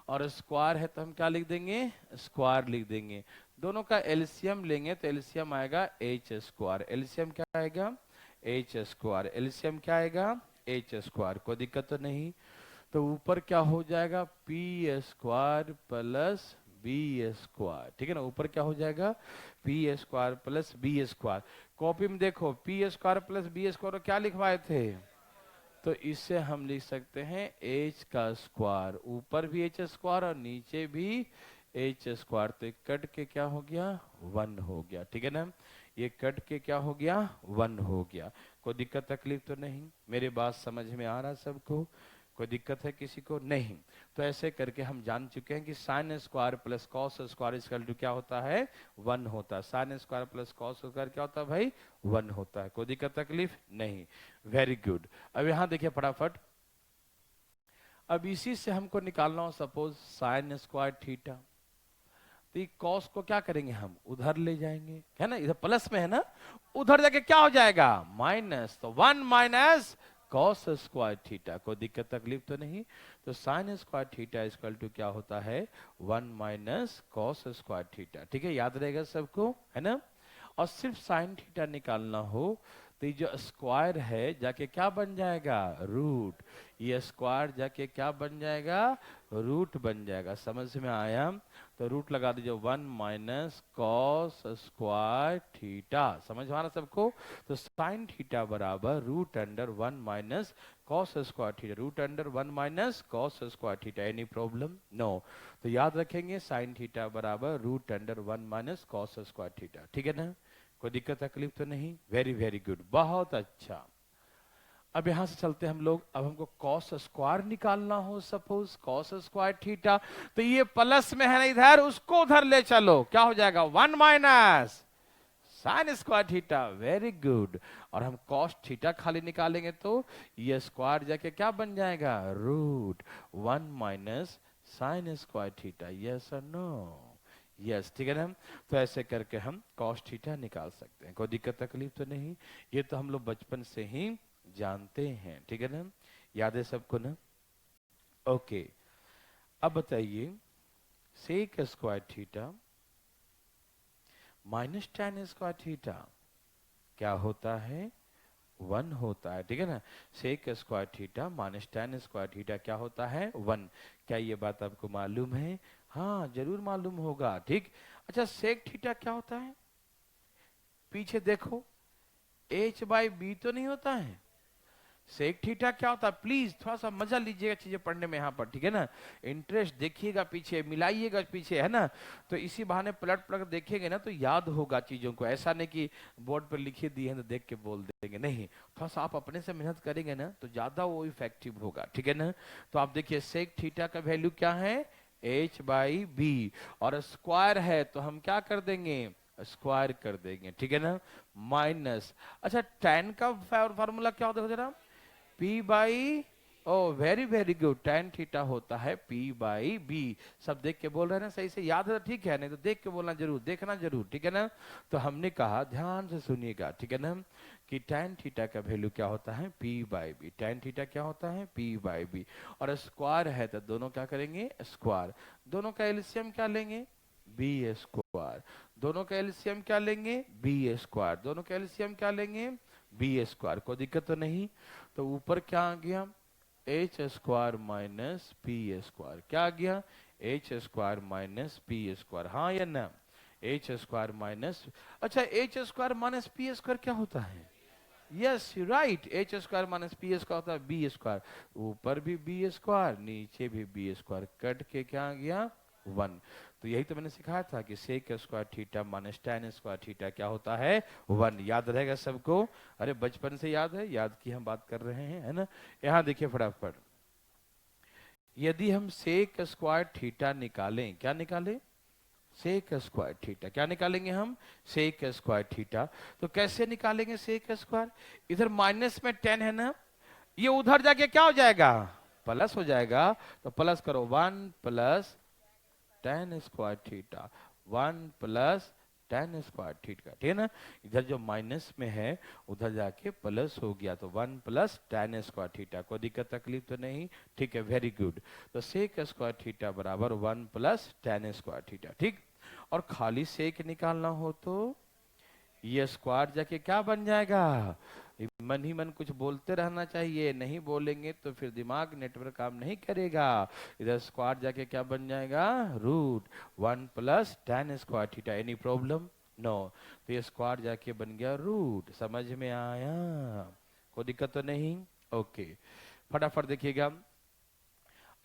और स्क्वायर है तो हम क्या लिख देंगे, स्क्वायर लिख देंगे। दोनों का एलसीएम लेंगे तो एलसीएम आएगा एच स्क्वायर। एलसीएम क्या आएगा, एच स्क्वायर। एलसीएम क्या आएगा, एच स्क्वायर। कोई दिक्कत तो नहीं। तो ऊपर क्या हो जाएगा, P square plus B square, ठीक है ना। ऊपर क्या हो जाएगा, P square plus B square. Copy में देखो, P square plus B square क्या लिखवाए थे, तो इससे हम लिख सकते हैं एच का स्क्वायर, ऊपर भी एच स्क्वायर और नीचे भी एच स्क्वायर। तो कट के क्या हो गया, 1 हो गया, ठीक है ना। ये कट के क्या हो गया, 1 हो गया। कोई दिक्कत तकलीफ तो नहीं, मेरी बात समझ में आ रहा सबको, कोई दिक्कत है किसी को नहीं। तो ऐसे करके हम जान चुके हैं कि sine square plus cos square equal to क्या होता है, 1 होता है। Sine square plus cos square क्या होता है भाई, 1 होता है। कोई दिक्कत तकलीफ नहीं, वेरी गुड। अब यहां देखिए फटाफट, अब इसी से हमको निकालना हो सपोज साइन स्क्वायर थीटा, तो कॉस को क्या करेंगे, हम उधर ले जाएंगे, है ना, इधर प्लस में है ना, उधर जाके क्या हो जाएगा, माइनस। तो 1 माइनस कॉस स्क्वायर थीटा। कोई दिक्कत तकलीफ तो नहीं। तो sine square theta equal to क्या होता है, 1 माइनस कॉस स्क्वायर थीटा, ठीक है, याद रहेगा सबको, है ना। और सिर्फ साइन थीटा निकालना हो तो ये जो स्क्वायर है जाके क्या बन जाएगा, रूट। ये स्क्वायर जाके क्या बन जाएगा, रूट बन जाएगा। समझ में आया? तो रूट लगा दीजिए 1 माइनस कॉस स्क्वायर थीटा। समझ में आ रहा सबको? तो साइन थीटा बराबर root under 1 minus cos square theta, root under 1 minus cos square theta. Any problem? No. तो याद रखेंगे साइन थीटा बराबर root under 1 minus cos square theta. ठीक है ना? कोई दिक्कत तकलीफ तो नहीं? वेरी वेरी गुड, बहुत अच्छा। अब यहां से चलते हम लोग। अब हमको कॉस स्क्वायर निकालना हो, सपोज कॉस स्क्वायर थीटा, तो ये प्लस में है ना इधर, उसको उधर ले चलो, क्या हो जाएगा 1 minus sine square theta. Very good. और हम कॉस थीटा खाली निकालेंगे तो ये स्क्वायर जाके क्या बन जाएगा, root 1 minus sine square theta. Yes और नो? यस, ठीक है ना? तो ऐसे करके हम कॉस थीटा निकाल सकते हैं। कोई दिक्कत तकलीफ तो नहीं? ये तो हम लोग बचपन से ही जानते हैं। ठीक है ना? याद है सबको ना? ओके। अब बताइए sec square theta minus tan square theta क्या होता है, 1 होता है। ठीक है ना? Sec square theta minus tan square theta क्या होता है, 1। क्या ये बात आपको मालूम है? हाँ जरूर मालूम होगा। ठीक। अच्छा सेक थीटा क्या होता है, पीछे देखो, h बाई बी तो नहीं होता है। सेक थीटा क्या होता है, प्लीज थोड़ा सा मजा लीजिएगा चीजें पढ़ने में यहाँ पर। ठीक है ना? इंटरेस्ट देखिएगा पीछे, मिलाइएगा पीछे, है ना? तो इसी बहाने पलट पलट देखेंगे ना तो याद होगा चीजों को। ऐसा नहीं कि बोर्ड पर लिखे दिए हैं तो देख के बोल देंगे, नहीं। थोड़ा सा आप अपने से मेहनत करेंगे ना तो ज्यादा वो इफेक्टिव होगा। ठीक है ना? तो आप देखिए सेक थीटा का वैल्यू क्या है, h बाई बी, और स्क्वायर है तो हम क्या कर देंगे, स्क्वायर कर देंगे। ठीक है ना? माइनस, अच्छा tan का फार्मूला क्या होता है जरा, P by, oh very very good, tan theta होता है P बाई बी। सब देख के बोल रहे हैं ना, सही से याद है तो ठीक है, नहीं तो देख के बोलना जरूर, देखना जरूर। ठीक है ना? तो हमने कहा, ध्यान से सुनिएगा, ठीक है ना, कि tan थीटा का वैल्यू क्या होता है, P by B. tan theta क्या होता है, P बाई बी। और स्क्वायर है तो दोनों क्या करेंगे, स्क्वायर। दोनों का एलसीएम क्या लेंगे, बी स्क्वायर। दोनों का एलसीएम क्या लेंगे, बी स्क्वायर। दोनों का एलसीएम क्या लेंगे, बी स्क्वायर। कोई दिक्कत तो नहीं? तो ऊपर क्या आ गया, H square minus P square. क्या आ गया, H square minus P square. हाँ या ना? एच स्क्वायर माइनस, अच्छा H square minus P square क्या होता है, yes right, H square minus P square होता है बी स्क्वायर। ऊपर भी बी स्क्वायर, नीचे भी बी स्क्वायर, कट के क्या आ गया, 1। तो यही तो मैंने सिखाया था कि sec square theta minus tan square theta क्या होता है, 1। याद रहेगा सबको? अरे बचपन से याद है, याद की हम बात कर रहे हैं, है ना? यहाँ देखिए फटाफट, यदि हम सेक स्क्वायर थीटा निकालें, क्या निकालें, सेक स्क्वायर थीटा, क्या निकालेंगे हम, सेक स्क्वायर थीटा। तो कैसे निकालेंगे सेक स्क्वायर, इधर माइनस में 10 है ना, ये उधर जाके क्या हो जाएगा, प्लस हो जाएगा। तो प्लस करो, 1 plus tan square theta, 1 plus tan square theta. ठीक है ना? इधर जो माइनस में है उधर जाके प्लस हो गया, तो 1 प्लस tan स्क्वायर थीटा। कोई दिक्कत तकलीफ तो नहीं? ठीक है, वेरी गुड। तो सेक स्क्वायर थीटा बराबर 1 प्लस tan स्क्वायर थीटा। ठीक। और खाली सेक निकालना हो तो ये स्क्वायर जाके क्या बन जाएगा, मन ही मन कुछ बोलते रहना चाहिए, नहीं बोलेंगे तो फिर दिमाग नेटवर्क काम नहीं करेगा। इधर स्क्वायर जाके क्या बन जाएगा, root 1 plus tan square theta. Any problem? No. तो ये स्क्वायर जाके बन गया रूट। समझ में आया? कोई दिक्कत तो नहीं? ओके, फटाफट देखिएगा।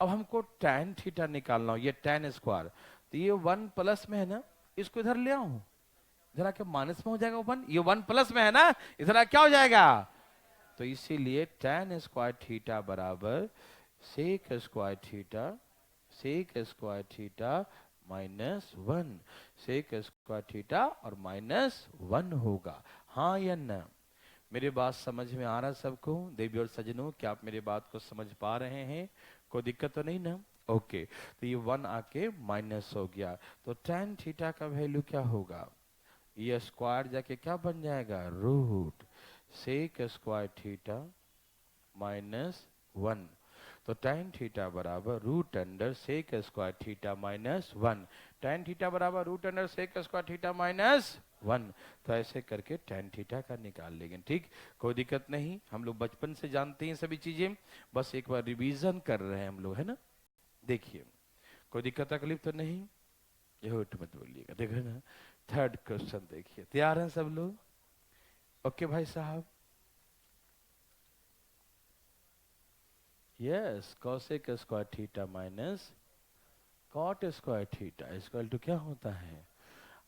अब हमको tan थीटा निकालना हो, ये tan स्क्वायर, तो ये 1 प्लस में है ना, इसको इधर ले आऊं, इधर आके माइनस में हो जाएगा 1, ये 1 प्लस में है ना, इधर आके क्या हो जाएगा। तो इसीलिए tan स्क्वायर थीटा बराबर sec square theta, sec square theta minus 1, sec square theta और माइनस 1 होगा। हाँ या ना? मेरी बात समझ में आ रहा है सबको, देवी और सजनों, क्या आप मेरी बात को समझ पा रहे हैं? कोई दिक्कत तो नहीं ना? ओके। तो ये 1 आके माइनस हो गया, तो tan थीटा का वैल्यू क्या होगा, ये स्क्वायर जाके क्या बन जाएगा, root sec square theta minus 1। तो tan थीटा बराबर root under sec square theta minus 1। tan theta बराबर root under sec square theta minus 1। तो ऐसे करके tan थीटा का निकाल लेंगे। ठीक, कोई दिक्कत नहीं, हम लोग बचपन से जानते हैं सभी चीजें, बस एक बार रिवीजन कर रहे हैं हम लोग, है ना। देखिए, कोई दिक्कत तकलीफ तो नहीं, झूठ मत बोलिएगा। देखो ना, थर्ड क्वेश्चन देखिए, तैयार हैं सब लोग? ओके भाई साहब, yes, cosec square theta minus cot square theta equal to क्या होता है?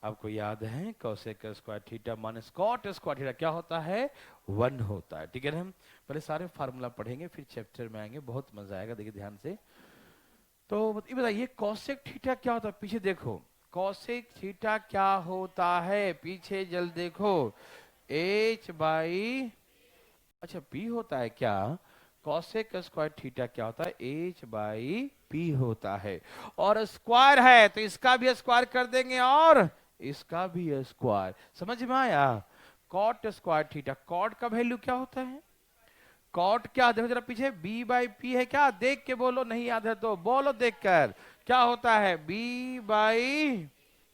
आपको याद है cosec square theta minus cot square theta क्या होता है? 1 होता है। ठीक है ना, हम पहले सारे फार्मूला पढ़ेंगे फिर चैप्टर में आएंगे, बहुत मजा आएगा। देखिए ध्यान से, तो ये बताइए cosec थीटा क्या होता है? पीछे देखो, cosec थीटा क्या होता है? पीछे जल देखो, h बाई, अच्छा p होता है क्या? cosec स्क्वायर थीटा क्या होता है? h बाई p होता है। और स्क्वायर है तो इसका भी स्क्वायर कर देंगे और इसका भी स्क्वायर। समझ में आया? cot स्क्वायर थीटा, cot का वैल्यू क्या होता है? कॉट क्या, देखो जरा पीछे, बी बाई पी है क्या? देख के बोलो, नहीं याद है तो बोलो देखकर, क्या होता है? B by,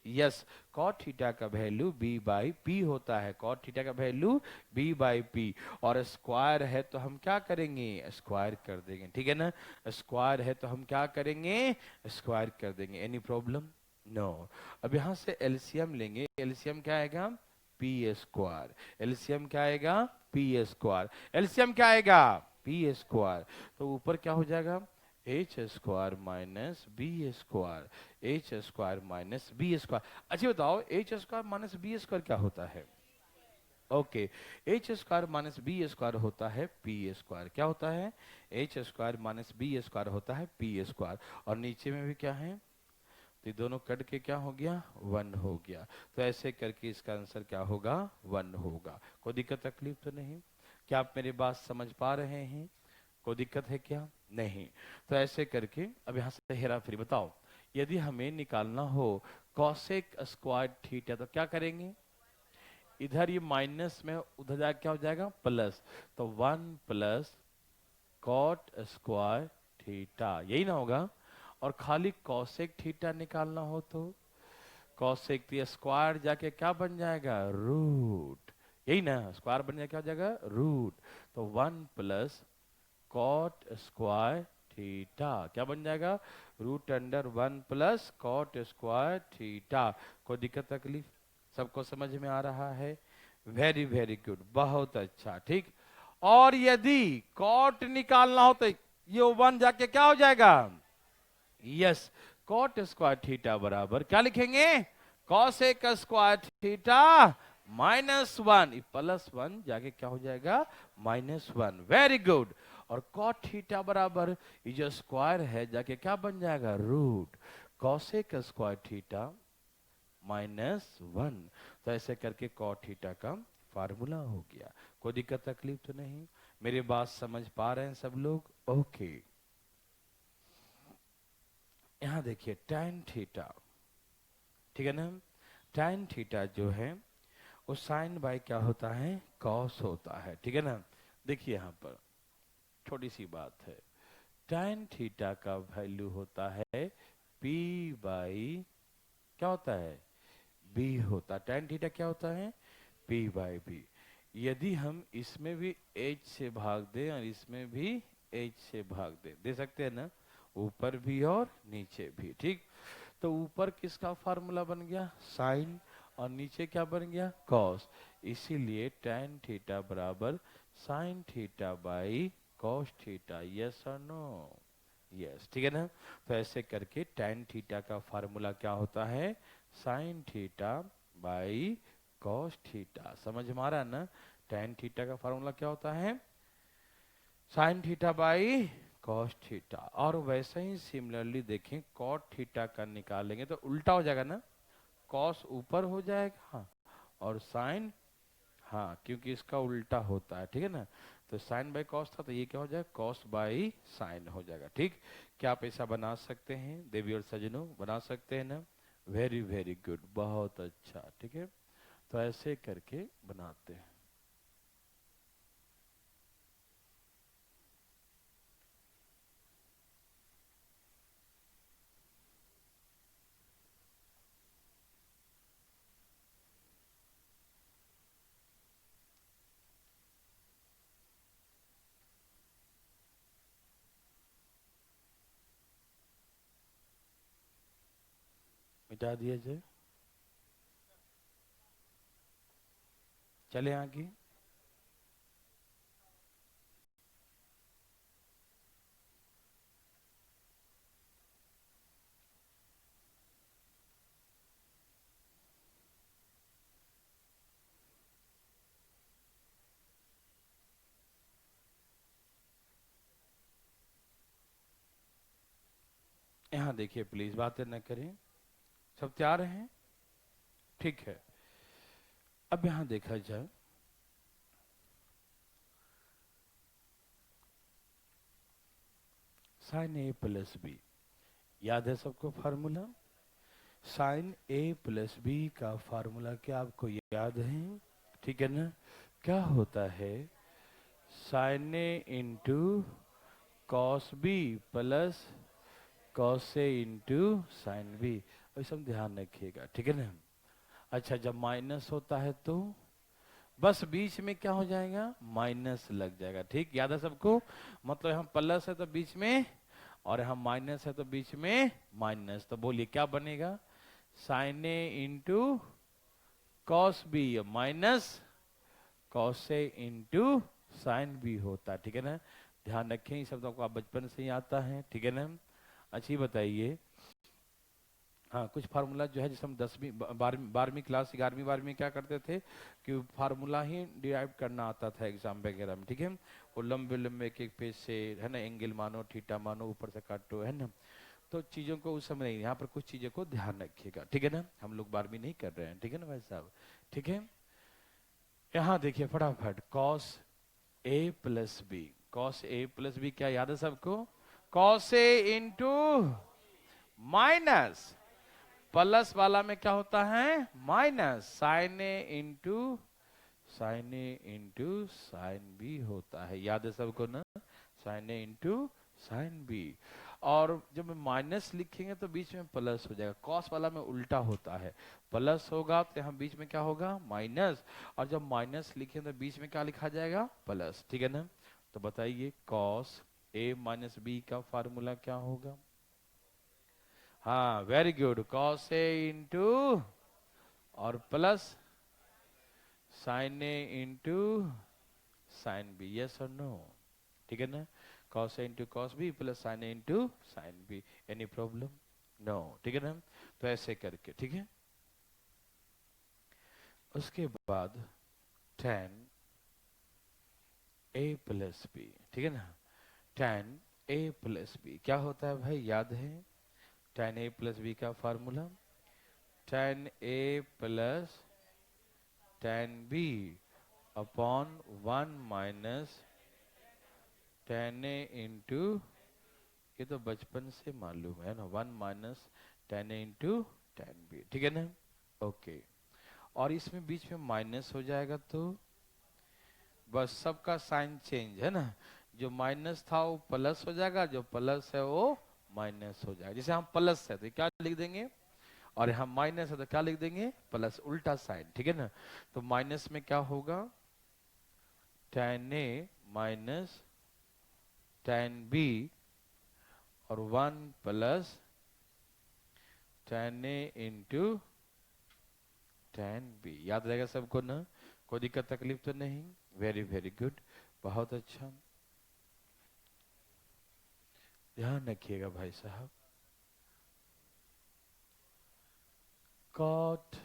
yes, cot theta का वैल्यू बी बाई पी होता है। कॉट थीटा का वैल्यू बी बाई पी, और स्क्वायर है तो हम क्या करेंगे? स्क्वायर कर देंगे। ठीक है ना, स्क्वायर है तो हम क्या करेंगे? स्क्वायर कर देंगे। Any problem? नो। अब यहां से एलसीएम लेंगे, एलसीएम क्या आएगा? P square. एलसीएम क्या आएगा? P square. एलसीएम क्या आएगा? P square. तो ऊपर क्या हो जाएगा? H square minus B square, H square minus B square. अच्छा बताओ, H square minus B square क्या होता है? Okay, H square minus B square होता है पी स्क्वायर। क्या होता है? H square minus B square होता है पी स्क्वायर। और नीचे में भी क्या है? तो ये दोनों कट के क्या हो गया? 1 हो गया। तो ऐसे करके इसका आंसर क्या होगा? 1 होगा। कोई दिक्कत तकलीफ तो नहीं? क्या आप मेरी बात समझ पा रहे हैं? कोई दिक्कत है क्या? नहीं। तो ऐसे करके अब यहाँ से हेरा फेरी बताओ, यदि हमें निकालना हो cosec स्क्वायर थीटा तो क्या करेंगे? इधर ये माइनस में, उधर जाके क्या हो जाएगा? प्लस। तो 1 प्लस कॉट स्क्वायर थीटा, यही ना होगा? और खाली cosec थीटा निकालना हो तो cosec स्क्वायर जाके क्या बन जाएगा? रूट, यही ना, स्क्वायर बन जाए क्या हो जाएगा? रूट। तो 1 प्लस कॉट स्क्वायर थीटा क्या बन जाएगा? Root under 1 plus cot square theta. कोई दिक्कत तकलीफ? सबको समझ में आ रहा है? वेरी वेरी गुड, बहुत अच्छा। ठीक, और यदि कॉट निकालना हो तो ये 1 जाके क्या हो जाएगा? यस, कॉट स्क्वायर थीटा बराबर क्या लिखेंगे? Cosec square theta minus 1, plus 1 जाके क्या हो जाएगा? -1। Very good. और कॉट थीटा बराबर ये जो स्क्वायर है जाके क्या बन जाएगा? रूट। Cosec square theta -1। तो ऐसे करके कॉट थीटा का फार्मूला हो गया। कोई दिक्कत तकलीफ तो नहीं? मेरी बात समझ पा रहे हैं सब लोग? ओके, यहां देखिए tan थीटा, ठीक है ना, tan थीटा जो है वो साइन बाय क्या होता है? कॉस होता है। ठीक है ना, देखिए यहां पर छोटी सी बात है, tan थीटा का वैल्यू होता है p बाई क्या होता है? b होता है। tan थीटा क्या होता है? p by b। यदि हम इसमें भी h से भाग दें और इसमें भी h से भाग दें, दे सकते हैं ना, ऊपर भी और नीचे भी। ठीक, तो ऊपर किसका फार्मूला बन गया? साइन, और नीचे क्या बन गया? कॉस। इसीलिए tan थीटा बराबर sine theta by cos theta. Yes और नो? यस, ठीक है ना। तो ऐसे करके tan थीटा का फार्मूला क्या होता है? Sine theta by cos theta. समझ में आ रहा है ना? tan थीटा का फार्मूला क्या होता है? Sine theta by cos theta. और वैसे ही सिमिलरली देखें, कॉट थीटा का निकालेंगे तो उल्टा हो जाएगा ना, कॉस ऊपर हो जाएगा, हाँ, और साइन, हाँ, क्योंकि इसका उल्टा होता है। ठीक है ना, तो साइन बाई कॉस था तो ये क्या हो जाएगा? कॉस बाई साइन हो जाएगा। ठीक, क्या आप ऐसा बना सकते हैं देवी और सजनों? बना सकते हैं ना? वेरी वेरी गुड, बहुत अच्छा। ठीक है, तो ऐसे करके बनाते हैं। मिटा दिया जाए, चले आगे। यहाँ देखिए प्लीज, बातें न करें, सब तैयार हैं? ठीक है। अब यहाँ देखा जाए, साइन ए प्लस बी, याद है सबको फार्मूला? साइन ए प्लस बी का फार्मूला क्या आपको याद है? ठीक है ना? क्या होता है? Sine A into cos B plus cos A into sine B. और सब ध्यान रखिएगा, ठीक है ना? अच्छा, जब माइनस होता है तो बस बीच में क्या हो जाएगा? माइनस लग जाएगा। ठीक, याद है सबको? मतलब यहाँ प्लस है तो बीच में, और यहाँ माइनस है तो बीच में माइनस। तो बोलिए क्या बनेगा? Sine A into cos B minus cos A into sine B होता है। ठीक है ना? ध्यान रखें, ये शब्द आपको बचपन से ही आता है। ठीक है ना? अच्छी बताइए। हाँ, कुछ फार्मूला जो है, जैसे हम 10वीं 12वीं क्लास 11वीं 12वीं में क्या करते थे कि फार्मूला ही डिराइव करना आता था एग्जाम वगैरह में। ठीक है? वो लंबे लंबे एक एक पेज से, है ना, एंगल मानो, थीटा मानो, ऊपर से काटो, है ना। तो चीजों को उस समय नहीं, यहाँ पर कुछ चीजों को ध्यान रखिएगा। ठीक है ना? हम लोग 12वीं नहीं कर रहे हैं। ठीक है ना भाई साहब? ठीक है। यहाँ देखिए फटाफट, cos A plus B, cos A plus B क्या याद है सबको? Cos A into minus, plus वाला में क्या होता है? Minus, sine A into sign A into sine B होता है। याद है सबको ना? Sign A into sine B. और जब माइनस लिखेंगे तो बीच में प्लस हो जाएगा। कॉस वाला में उल्टा होता है, प्लस होगा तो यहाँ बीच में क्या होगा? माइनस। और जब माइनस लिखेंगे तो बीच में क्या लिखा जाएगा? प्लस। ठीक है ना? तो बताइए, कॉस ए माइनस बी का फार्मूला क्या होगा? हाँ, very good, cos A into और plus sine A into sine B. Yes और नो? ठीक है ना? Cos A into cos B plus sine A into sine B. Any problem? No. ठीक है ना? तो ऐसे करके, ठीक है। उसके बाद tan ए प्लस बी, ठीक है ना? tan ए प्लस बी क्या होता है भाई, याद है? tan ए प्लस बी का formula tan A plus tan B upon 1 minus tan A into, ये तो बचपन से मालूम है ना, 1 minus tan A into tan B. ठीक है ना? ओके। और इसमें बीच में माइनस हो जाएगा तो बस सबका साइन चेंज, है ना? जो माइनस था वो प्लस हो जाएगा, जो प्लस है वो माइनस हो जाएगा। जैसे हम प्लस है तो क्या लिख देंगे, और यहाँ माइनस है तो क्या लिख देंगे? प्लस, उल्टा साइन। ठीक है ना? तो माइनस में क्या होगा? tan ए माइनस tan बी और 1 plus tan A into tan B. याद रहेगा सबको ना? कोई दिक्कत तकलीफ तो नहीं? वेरी वेरी गुड, बहुत अच्छा। ध्यान रखिएगा भाई साहब, cot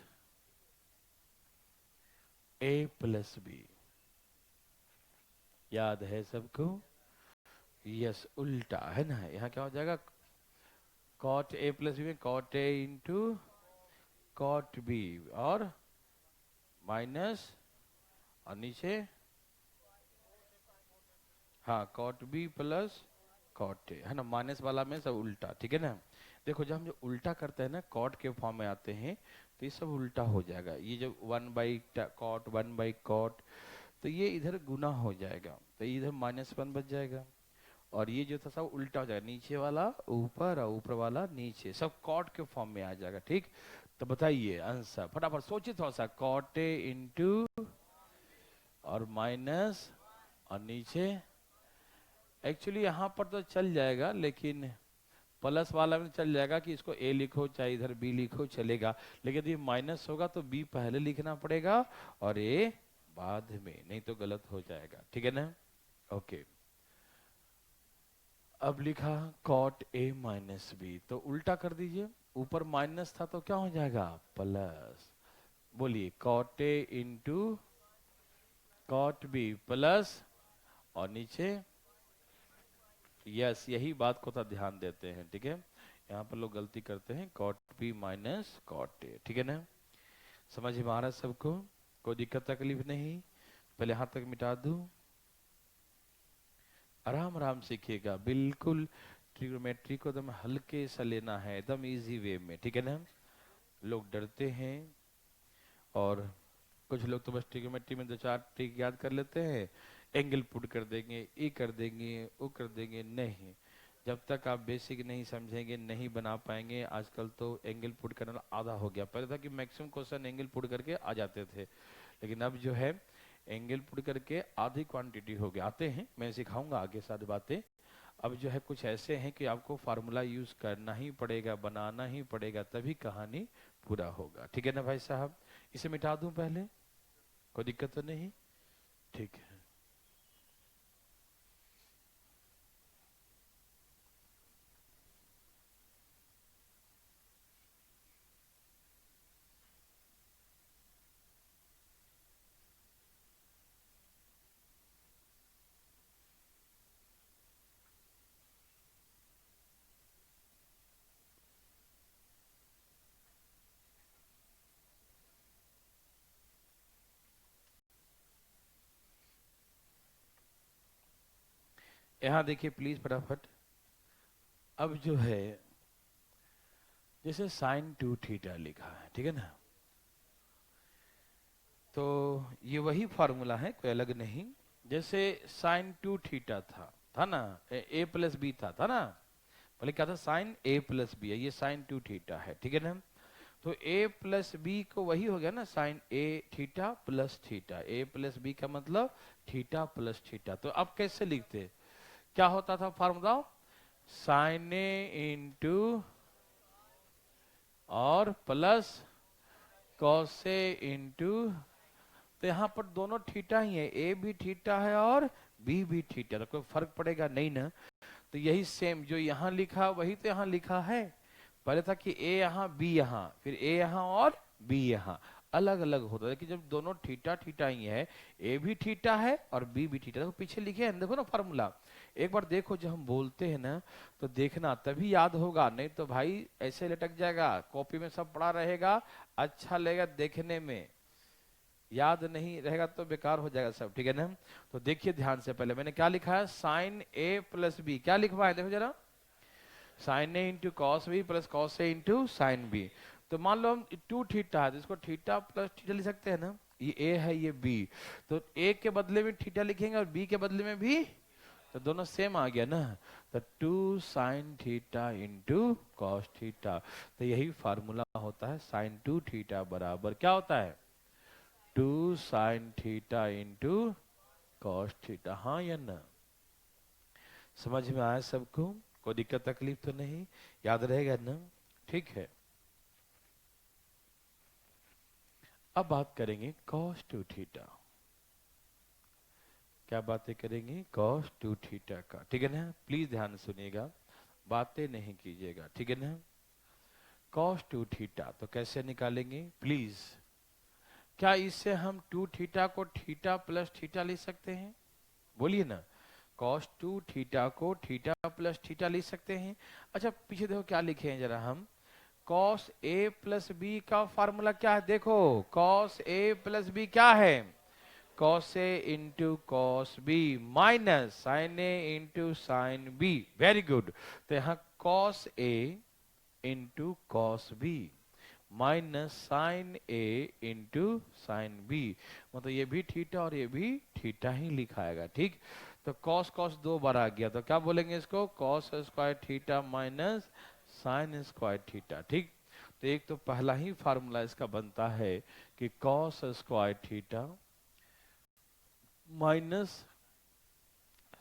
ए प्लस बी याद है सबको? यस, उल्टा, है ना? यहाँ क्या हो जाएगा? cot ए प्लस बी में cot ए इंटू cot बी और माइनस, और नीचे हाँ cot बी प्लस cot ए, है ना? माइनस वाला में सब उल्टा। ठीक है ना? देखो, जब हम जो उल्टा करते हैं ना, cot के फॉर्म में आते हैं तो ये सब उल्टा हो जाएगा। ये जब 1/cot 1/cot, तो ये इधर गुना हो जाएगा, तो इधर -1 बच जाएगा। और ये जो था सब उल्टा हो जाएगा, नीचे वाला ऊपर और ऊपर वाला नीचे, सब कॉट के फॉर्म में आ जाएगा। ठीक, तो बताइए आंसर फटाफट सोचिए थोड़ा सा। कॉट ए इंटू और माइनस और नीचे, एक्चुअली यहाँ पर तो चल जाएगा, लेकिन प्लस वाला में चल जाएगा कि इसको ए लिखो चाहे इधर बी लिखो चलेगा, लेकिन यदि माइनस होगा तो बी पहले लिखना पड़ेगा और ए बाद में, नहीं तो गलत हो जाएगा। ठीक है ना? ओके। अब लिखा कॉट ए माइनस बी, तो उल्टा कर दीजिए, ऊपर माइनस था तो क्या हो जाएगा प्लस। बोलिए cot A into cot B plus, और नीचे यस, यही बात को तो ध्यान देते हैं। ठीक है, यहाँ पर लोग गलती करते हैं, cot B minus cot A. ठीक है ना? समझ में आ रहा है सबको? कोई दिक्कत तकलीफ नहीं? पहले हाथ तक मिटा दूं, आराम आराम सीखिएगा, बिल्कुल ट्रिग्नोमेट्री को एकदम हल्के से लेना है, एकदम इजी वे में। ठीक है ना? लोग डरते हैं, और कुछ लोग तो बस ट्रिग्नोमेट्री में 2-4 ट्रिक याद कर लेते हैं, एंगल पुट कर देंगे, ई कर देंगे, वो कर देंगे। नहीं, जब तक आप बेसिक नहीं समझेंगे नहीं बना पाएंगे। आजकल तो एंगल पुट करना आधा हो गया, पहले था कि मैक्सिमम क्वेश्चन एंगल पुट करके आ जाते थे, लेकिन अब जो है एंगल पुट करके आधी क्वांटिटी हो गया। आते हैं, मैं सिखाऊंगा आगे सारी बातें। अब जो है कुछ ऐसे हैं कि आपको फार्मूला यूज करना ही पड़ेगा, बनाना ही पड़ेगा, तभी कहानी पूरा होगा। ठीक है ना भाई साहब? इसे मिटा दूं पहले, कोई दिक्कत तो नहीं? ठीक है। यहाँ देखिए प्लीज फटाफट। अब जो है जैसे साइन 2 थीटा लिखा है, ठीक है ना, तो ये वही फॉर्मूला है, कोई अलग नहीं। जैसे साइन 2 थीटा था ना, ए प्लस बी था ना, बोले क्या था, साइन ए प्लस बी है, ये साइन 2 थीटा है। ठीक है ना? तो ए प्लस बी को वही हो गया ना, साइन ए थीटा प्लस थीटा, ए प्लस बी का मतलब थीटा प्लस थीटा। तो अब कैसे लिखते, क्या होता था फॉर्मूला, साइन ए इंटू और प्लस कॉस ए इंटू, तो यहाँ पर दोनों थीटा ही है, ए भी थीटा है और बी भी थीटा, तो कोई फर्क पड़ेगा नहीं ना। तो यही सेम जो यहाँ लिखा वही तो यहाँ लिखा है। पहले था कि ए यहाँ बी यहाँ, फिर ए यहाँ और बी यहाँ, अलग अलग होता है कि जब दोनों थीटा थीटा ही है, ए भी थीटा है और बी भी थीटा। देखो पीछे लिखे हैं, देखो ना फार्मूला, एक बार देखो, जब हम बोलते हैं ना तो देखना, तभी याद होगा, नहीं तो भाई ऐसे लटक जाएगा, कॉपी में सब पड़ा रहेगा, अच्छा लगेगा देखने में, याद नहीं रहेगा तो बेकार हो जाएगा सब। ठीक है ना? तो देखिए ध्यान से, पहले मैंने क्या लिखा है, साइन ए प्लस बी, क्या लिखवा है देखो जरा, sine A into cos B plus cos A into sine B. तो मान लो हम 2 थीटा है तो इसको थीटा प्लस थीटा लिख सकते हैं ना, ये ए है ये बी, तो ए के बदले में थीटा लिखेंगे और बी के बदले में भी, तो दोनों सेम आ गया ना, तो 2 sine theta into cos theta. तो यही फार्मूला होता है, साइन 2 थीटा बराबर क्या होता है, 2 sine theta into cos theta. हाँ या ना? समझ में आया सबको? कोई दिक्कत तकलीफ तो नहीं? याद रहेगा ना? ठीक है। अब बात करेंगे cos 2 थीटा। क्या बातें करेंगे, cos 2 थीटा का। ठीक है ना? प्लीज ध्यान से सुनिएगा, बातें नहीं कीजिएगा। ठीक है ना? cos 2 थीटा तो कैसे निकालेंगे प्लीज, क्या इससे हम 2 थीटा को थीटा प्लस थीटा लिख सकते हैं? बोलिए ना, cos 2 थीटा को थीटा प्लस थीटा लिख सकते हैं। अच्छा पीछे देखो क्या लिखे हैं जरा हम, cos a प्लस बी का फार्मूला क्या है, देखो cos a प्लस बी क्या है, cos a into cos B minus sine a into sine B. Very good. तो यहाँ cos a into cos B minus sine A into sine B, मतलब ये भी थीटा और ये भी थीटा ही लिखाएगा। ठीक, तो कॉस कॉस 2 बार आ गया, तो क्या बोलेंगे इसको, cos square theta minus sine square theta. ठीक, तो एक तो पहला ही फार्मूला इसका बनता है कि cos square theta minus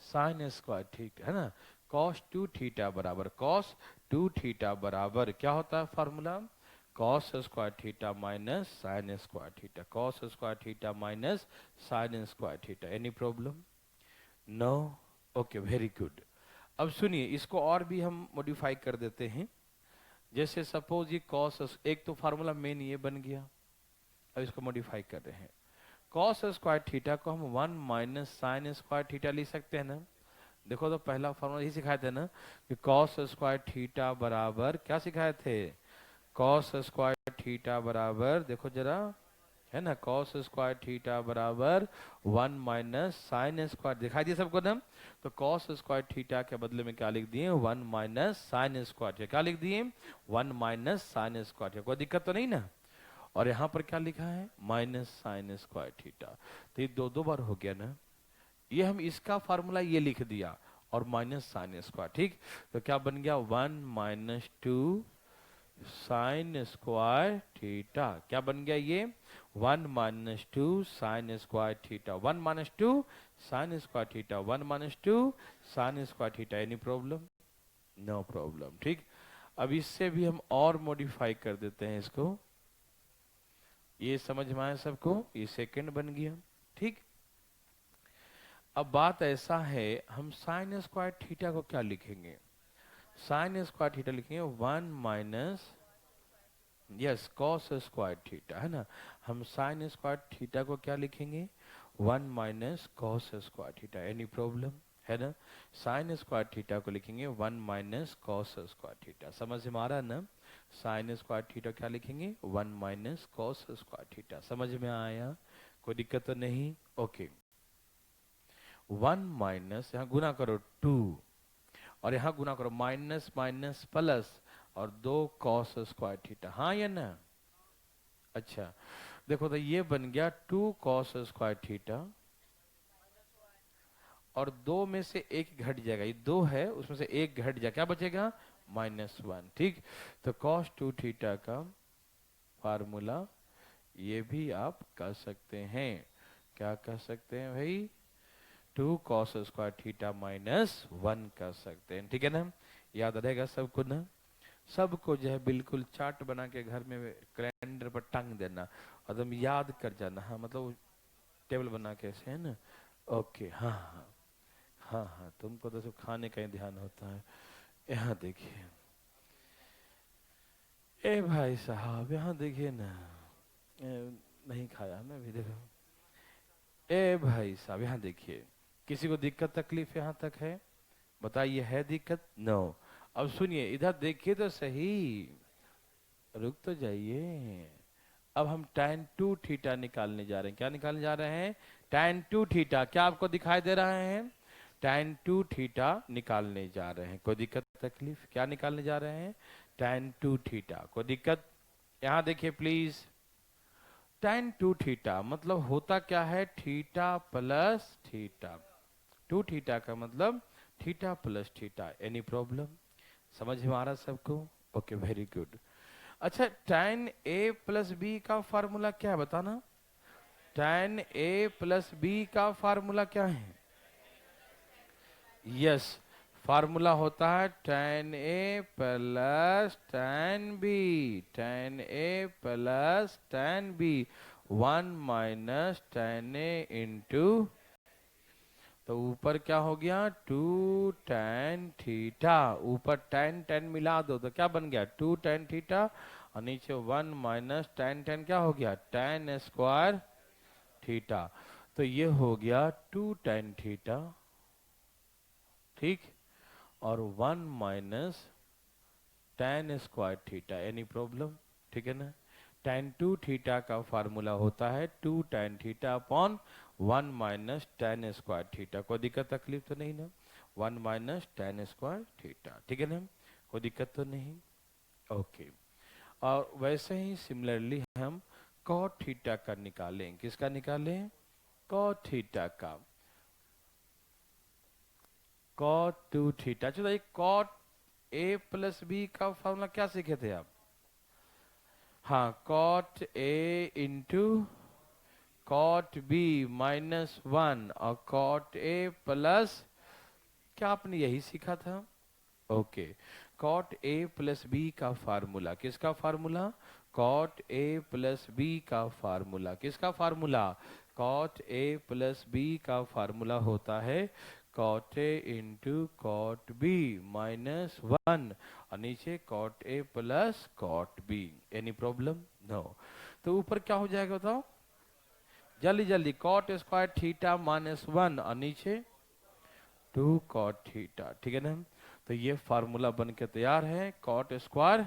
sine square theta, है ना, कॉस 2 थीटा बराबर कॉस टू थीटा बराबर क्या होता है formula, cos square theta minus sine square theta, cos square theta minus sine square theta. Any problem? No. Okay, very good. अब सुनिए, इसको और भी हम मॉडिफाई कर देते हैं। जैसे सपोज ये कॉस, एक तो फार्मूला मेन ये बन गया, अब इसको मॉडिफाई कर रहे हैं। कॉस स्क्वायर थीटा को हम 1 माइनस साइन स्क्वायर थीटा लिख सकते हैं ना। देखो तो पहला फार्मूला यही सिखाए थे ना कि कॉस स्क्वायर थीटा बराबर क्या सिखाए थे, कॉस स्क्वायर थीटा बराबर, देखो जरा, है ना, कॉस स्क्वायर थीटा बराबर 1 माइनस साइन स्क्वायर, दिखाई दिया सबको ना। तो कॉस स्क्वायर थीटा के बदले में क्या लिख दिए, 1 माइनस साइन स्क्वायर थीटा, क्या लिख दिए, 1 माइनस साइन स्क्वायर थीटा। कोई दिक्कत तो नहीं ना। और यहाँ पर क्या लिखा है, माइनस साइन स्क्वायर थीटा। तो ये दो दो बार हो गया ना। ये हम इसका फार्मूला ये लिख दिया और माइनस साइन स्क्वायर, ठीक। तो क्या बन गया, 1 माइनस 2 साइन स्क्वायर थीटा। क्या बन गया ये, 1 minus 2 sine square theta, 1 minus 2 sine square theta, 1 minus 2 sine square theta. Any problem? No problem, ठीक। अब इससे भी हम और मॉडिफाई कर देते हैं इसको। ये समझ में आया सबको, ये सेकंड बन गया, ठीक। अब बात ऐसा है, हम साइन स्क्वायर थीटा को क्या लिखेंगे, साइन स्क्वायर थीटा लिखेंगे 1 minus, yes, cos square theta, है ना। हम साइन स्क्वायर थीटा को क्या लिखेंगे, 1 minus cos square theta. Any problem, है ना। साइन स्क्वायर थीटा को लिखेंगे 1 माइनस कॉस स्क्वायर थीटा। समझ में आ रहा है ना। साइन स्क्वायर थीटा क्या लिखेंगे, 1 माइनस कॉस स्क्वायर थीटा। समझ में आया, कोई दिक्कत तो नहीं। ओके, 1 माइनस, यहाँ गुना करो 2, और यहाँ गुना करो माइनस माइनस प्लस, और 2 कॉस स्क्वायर थीटा, हाँ या ना। अच्छा, देखो तो ये बन गया 2 कॉस स्क्वायर थीटा, और 2 में से एक घट जाएगा, ये 2 है उसमें से एक घट जाएगा, क्या बचेगा, -1, ठीक। तो कॉस 2 थीटा का फार्मूला ये भी आप कर सकते हैं। क्या कर सकते हैं भाई, 2 कॉस स्क्वायर थीटा -1 कर सकते हैं, ठीक है ना। याद रहेगा सबको ना। सबको जो है बिल्कुल चार्ट बना के घर में कैलेंडर पर टांग देना, और तुम याद कर जाना, हाँ मतलब टेबल बना के ऐसे, है ना। ओके, हाँ हाँ हाँ हाँ, तुमको तो सिर्फ खाने का ही ध्यान होता है। यहाँ देखिए, ए भाई साहब यहाँ देखिए ना, नहीं खाया मैं भी, देखो। ए भाई साहब यहाँ देखिए, किसी को दिक्कत तकलीफ यहाँ तक है, बताइए, है दिक्कत? नो। अब सुनिए, इधर देखिए तो सही, रुक तो जाइए। अब हम tan 2 थीटा निकालने जा रहे हैं। क्या निकालने जा रहे हैं, tan 2 थीटा। क्या आपको दिखाई दे रहा है, tan 2 थीटा निकालने जा रहे हैं। कोई दिक्कत तकलीफ? क्या निकालने जा रहे हैं, tan 2 थीटा। कोई दिक्कत? यहाँ देखिए प्लीज, tan 2 थीटा मतलब होता क्या है, थीटा प्लस थीटा। 2 थीटा का मतलब theta plus theta. Any problem? समझ में आ रहा सबको? Okay, very good. अच्छा, tan a प्लस बी का फार्मूला क्या है बताना, tan a प्लस बी का फार्मूला क्या है, यस, फार्मूला होता है tan a plus tan b, tan a plus tan b, 1 minus tan a into, तो ऊपर क्या हो गया, 2 tan थीटा, ऊपर tan tan मिला दो तो क्या बन गया, 2 tan थीटा, और नीचे 1 माइनस tan tan क्या हो गया, tan स्क्वायर थीटा। तो ये हो गया 2 tan थीटा, ठीक, और 1 minus tan square theta. Any problem? ठीक है ना। tan 2 थीटा का फार्मूला होता है 2 tan theta upon 1 minus tan square theta. कोई दिक्कत तकलीफ तो नहीं ना, 1 माइनस tan स्क्वायर थीटा, ठीक है ना, कोई दिक्कत तो नहीं। ओके, और वैसे ही सिमिलरली हम cot थीटा का निकालें। किसका निकालें, cot थीटा का, cot 2 थीटा। चलो, एक cot a प्लस बी का फार्मूला क्या सीखे थे आप, हाँ, cot a into cot b -1 और cot a प्लस, क्या आपने यही सीखा था। Okay, cot A plus B का फार्मूला, किसका formula? Cot A plus B का फार्मूला, किसका formula? Cot A plus B का फार्मूला होता है cot A into cot B minus 1 और नीचे cot A plus cot B. Any problem? No. तो ऊपर क्या हो जाएगा बताओ जल्दी जल्दी, कॉट स्क्वायर थीटा माइनस 1 और नीचे 2 कॉट थीटा, ठीक है ना। तो ये फार्मूला बन के तैयार है, कॉट स्क्वायर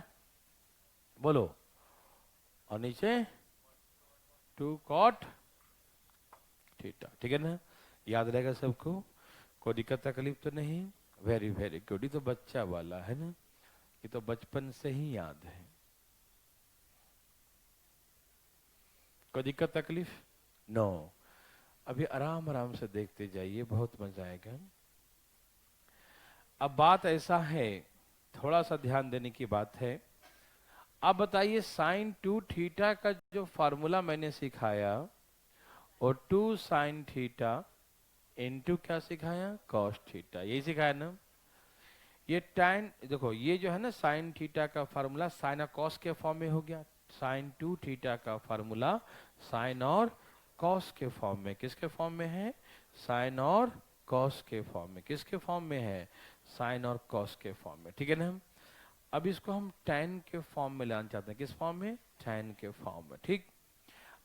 बोलो और नीचे 2 कॉट थीटा, ठीक है ना। याद रहेगा सबको, कोई दिक्कत तकलीफ तो नहीं? वेरी वेरी गुड, ये तो बच्चा वाला है ना, ये तो बचपन से ही याद है। कोई दिक्कत तकलीफ? नो। अभी आराम आराम से देखते जाइए, बहुत मजा आएगा। अब बात ऐसा है, थोड़ा सा ध्यान देने की बात है। अब बताइए साइन 2 थीटा का जो फार्मूला मैंने सिखाया और 2 साइन थीटा इनटू क्या सिखाया? कॉस थीटा, यही सिखाया ना। ये tan देखो, ये जो है ना साइन थीटा का फार्मूला साइन और कॉस के फॉर्म में हो गया। साइन 2 थीटा का फार्मूला साइन और कॉस के फॉर्म में, किसके फॉर्म में है? साइन और कॉस के फॉर्म में, किसके फॉर्म में है? साइन और कॉस के फॉर्म में, ठीक है ना। अब इसको हम tan के फॉर्म में लाना चाहते हैं, किस फॉर्म में? tan के फॉर्म में, ठीक।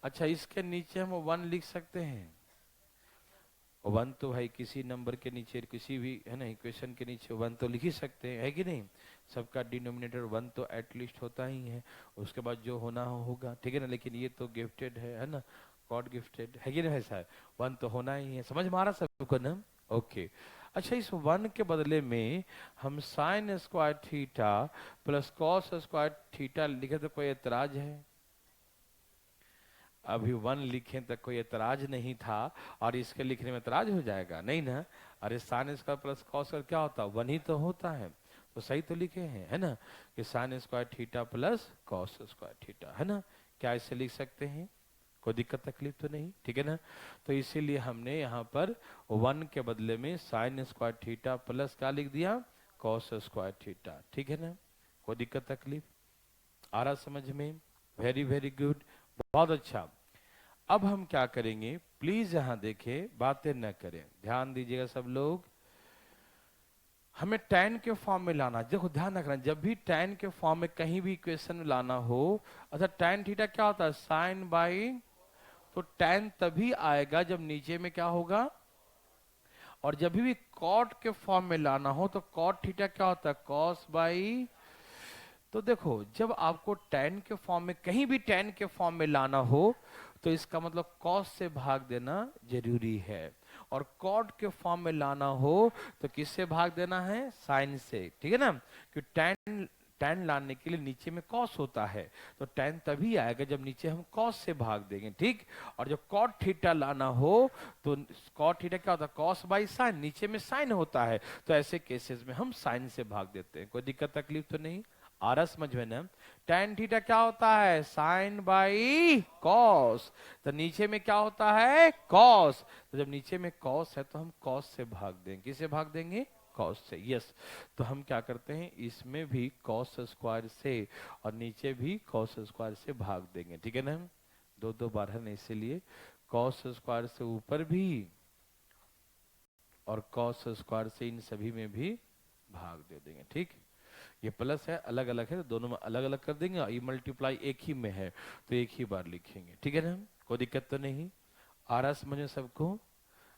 अच्छा, इसके नीचे हम 1 लिख सकते हैं। 1 तो भाई किसी नंबर के नीचे, किसी भी है ना इक्वेशन के नीचे 1 तो लिख ही सकते हैं, है कि नहीं। सबका डिनोमिनेटर 1 तो एटलीस्ट होता ही है, उसके बाद जो होना होगा, ठीक है ना। लेकिन ये तो गिफ्टेड है ना, गॉड गिफ्टेड है कि नहीं, ऐसा है 1 तो होना ही है। समझ में आ रहा सबको ना? ओके। अच्छा, इस 1 के बदले में हम sign square theta plus cos square theta लिखे तो कोई एतराज है? अभी 1 लिखे तक कोई एतराज नहीं था और इसके लिखने में एतराज हो जाएगा? नहीं ना। अरे sign square plus cos square क्या होता है? 1 ही तो होता है, तो सही तो लिखे हैं, है ना, कि sine square theta plus cos square theta, है ना। क्या इसे लिख सकते हैं? कोई दिक्कत तकलीफ तो नहीं, ठीक है ना। तो इसीलिए हमने यहाँ पर 1 के बदले में साइन स्क्वायर थीटा प्लस क्या लिख दिया? कॉस स्क्वायर थीटा, ठीक है ना। कोई दिक्कत तकलीफ आ रहा समझ में? वेरी वेरी गुड, बहुत अच्छा। अब हम क्या करेंगे, प्लीज यहां देखें, बातें न करें, ध्यान दीजिएगा सब लोग। हमें tan के फॉर्म में लाना, देखो ध्यान रखना, जब भी tan के फॉर्म में कहीं भी इक्वेशन लाना हो, अच्छा tan थीटा क्या होता है? साइन बाई, तो tan तभी आएगा जब नीचे में क्या होगा, और जब भी cot के फॉर्म में लाना हो तो cot थीटा क्या होता है? cos by. तो देखो, जब आपको tan के फॉर्म में, कहीं भी tan के फॉर्म में लाना हो तो इसका मतलब cos से भाग देना जरूरी है, और cot के फॉर्म में लाना हो तो किससे भाग देना है? sin से, ठीक है ना। क्योंकि tan लाने के लिए नीचे में cos होता है, तो tan तभी आएगा जब नीचे हम cos से भाग देंगे, ठीक। और जब cot थीटा लाना हो तो cot थीटा क्या होता है? cos बाई sin, नीचे में sin होता है, तो ऐसे केसेस में हम sin से भाग देते हैं। कोई दिक्कत तकलीफ तो नहीं आ रहा समझ में ना। tan थीटा क्या होता है? साइन बाई कॉस, तो नीचे में क्या होता है? कॉस, तो जब नीचे में कॉस है तो हम कॉस से भाग देंगे, किससे भाग देंगे? कॉस से, यस। तो हम क्या करते हैं, इसमें भी कॉस स्क्वायर से और नीचे भी कॉस स्क्वायर से भाग देंगे, ठीक है ना। दो दो बार है ना, इसीलिए कॉस स्क्वायर से ऊपर भी और कॉस स्क्वायर से इन सभी में भी भाग दे देंगे, ठीक। ये प्लस है, अलग अलग है तो दोनों में अलग अलग कर देंगे, और ये मल्टीप्लाई एक ही में है तो एक ही बार लिखेंगे, ठीक है ना। कोई दिक्कत तो नहीं आ रहा समझ में सबको?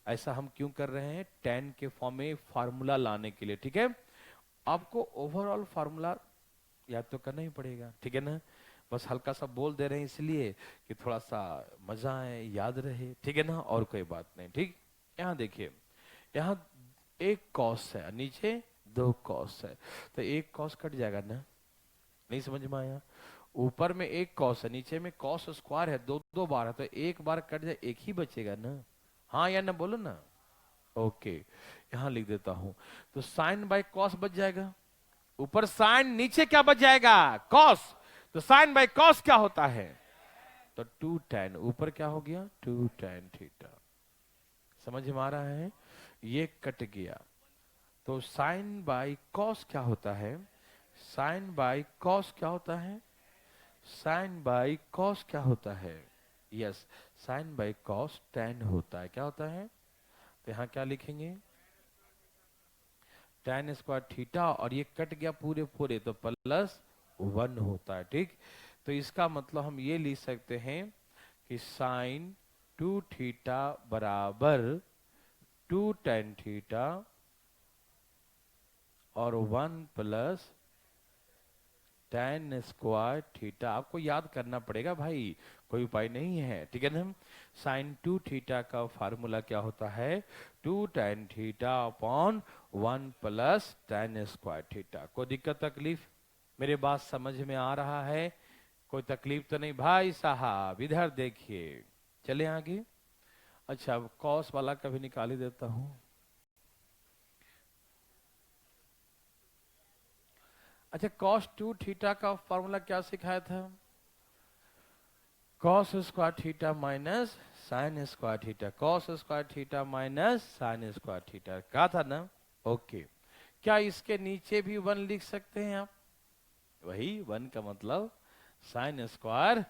ऐसा हम क्यों कर रहे हैं? tan के फॉर्म में फार्मूला लाने के लिए, ठीक है। आपको ओवरऑल फार्मूला याद तो करना ही पड़ेगा, ठीक है ना। बस हल्का सा बोल दे रहे हैं इसलिए कि थोड़ा सा मजा आए, याद रहे, ठीक है ना, और कोई बात नहीं, ठीक। यहाँ देखिए, यहाँ एक कॉस है, नीचे 2 कॉस है, तो एक कॉस कट जाएगा ना, नहीं समझ में आया। ऊपर में एक कॉस है, नीचे में कॉस स्क्वायर है, दो दो बार है, तो एक बार कट जाए, एक ही बचेगा ना, हाँ या ना बोलो ना। ओके, यहां लिख देता हूं, तो साइन बाय कॉस बच जाएगा, ऊपर साइन, नीचे क्या बच जाएगा? कॉस, तो साइन बाय कॉस क्या होता है? तो 2 tan, ऊपर क्या हो गया? 2 tan थीटा। समझ में आ रहा है? ये कट गया, तो साइन बाई कॉस क्या होता है? साइन बाई कॉस क्या होता है? साइन बाई कॉस क्या होता है? Yes, sine by cos tan होता है। क्या होता है? तो यहाँ क्या लिखेंगे? tan स्क्वायर थीटा, और ये कट गया पूरे पूरे तो +1 होता है। ठीक, तो इसका मतलब हम ये लिख सकते हैं कि साइन 2 थीटा बराबर 2 tan थीटा और 1 प्लस tan स्क्वायर थीटा। आपको याद करना पड़ेगा भाई, कोई उपाय नहीं है। ठीक है ना? साइन 2 थीटा का फार्मूला क्या होता है? 2 tan theta upon 1 plus tan square theta. कोई दिक्कत तकलीफ? मेरे बात समझ में आ रहा है? कोई तकलीफ तो नहीं भाई साहब? इधर देखिए, चले आगे। अच्छा, अब कॉस वाला कभी निकाल ही देता हूं। अच्छा, cos 2 थीटा का फॉर्मूला क्या सिखाया था? cos square theta minus sine square theta, cos square theta minus sine square theta, कहा था ना? ओके, क्या इसके नीचे भी 1 लिख सकते हैं आप? वही 1 का मतलब साइन स्क्वायर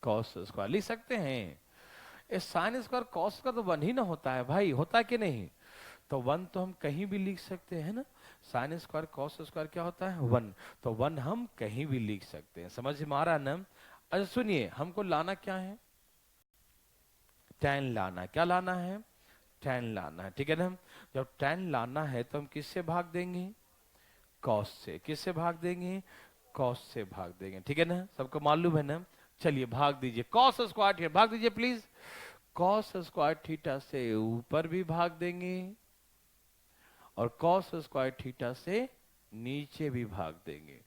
कॉस स्क्वायर लिख सकते हैं। साइन स्क्वायर कॉस का तो 1 ही ना होता है भाई, होता है कि नहीं? तो 1 तो हम कहीं भी लिख सकते हैं ना। साइन स्क्वायर कॉस स्क्वायर क्या होता है? 1। तो 1 हम कहीं भी लिख सकते हैं। समझ में आ रहा है ना? अच्छा सुनिए, हमको लाना क्या है? tan लाना। क्या लाना है? tan लाना है। ठीक है ना? जब tan लाना है तो हम किससे भाग देंगे? cos से। किससे भाग देंगे? cos से भाग देंगे। ठीक है ना? सबको मालूम है ना? चलिए भाग दीजिए, cos स्क्वायर थीटा भाग दीजिए प्लीज। cos स्क्वायर थीटा से ऊपर भी भाग देंगे और cos स्क्वायर थीटा से नीचे भी भाग देंगे।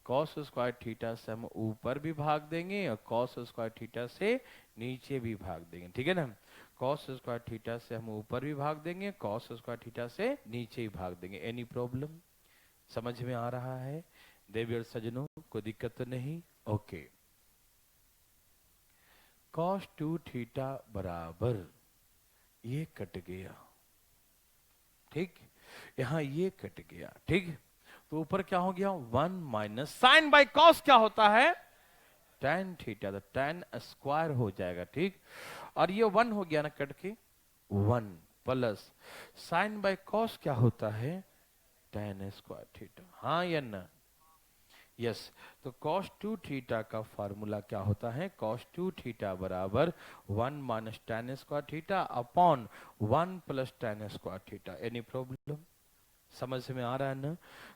cos स्क्वायर थीटा से हम ऊपर भी भाग देंगे और cos स्क्वायर थीटा से नीचे भी भाग देंगे। ठीक है ना? cos स्क्वायर थीटा से हम ऊपर भी भाग देंगे, cos स्क्वायर थीटा से नीचे भी भाग देंगे। Any problem? समझ में आ रहा है देवी और सज्जनों? कोई दिक्कत तो नहीं? ओके, cos 2 थीटा बराबर ये कट गया। ठीक, यहां ये कट गया। ठीक, तो ऊपर क्या हो गया? 1 माइनस साइन बाई कॉस क्या होता है? tan थीटा, तो tan स्क्वायर हो जाएगा। ठीक, और ये 1 हो गया ना कट के, 1 प्लस साइन बाई कॉस क्या होता है? tan square theta. हाँ या ना? यस, तो cos 2 थीटा का फार्मूला क्या होता है? cos 2 थीटा बराबर 1 minus tan square theta upon 1 plus tan square theta. Any problem? समझ में आ रहा है ना?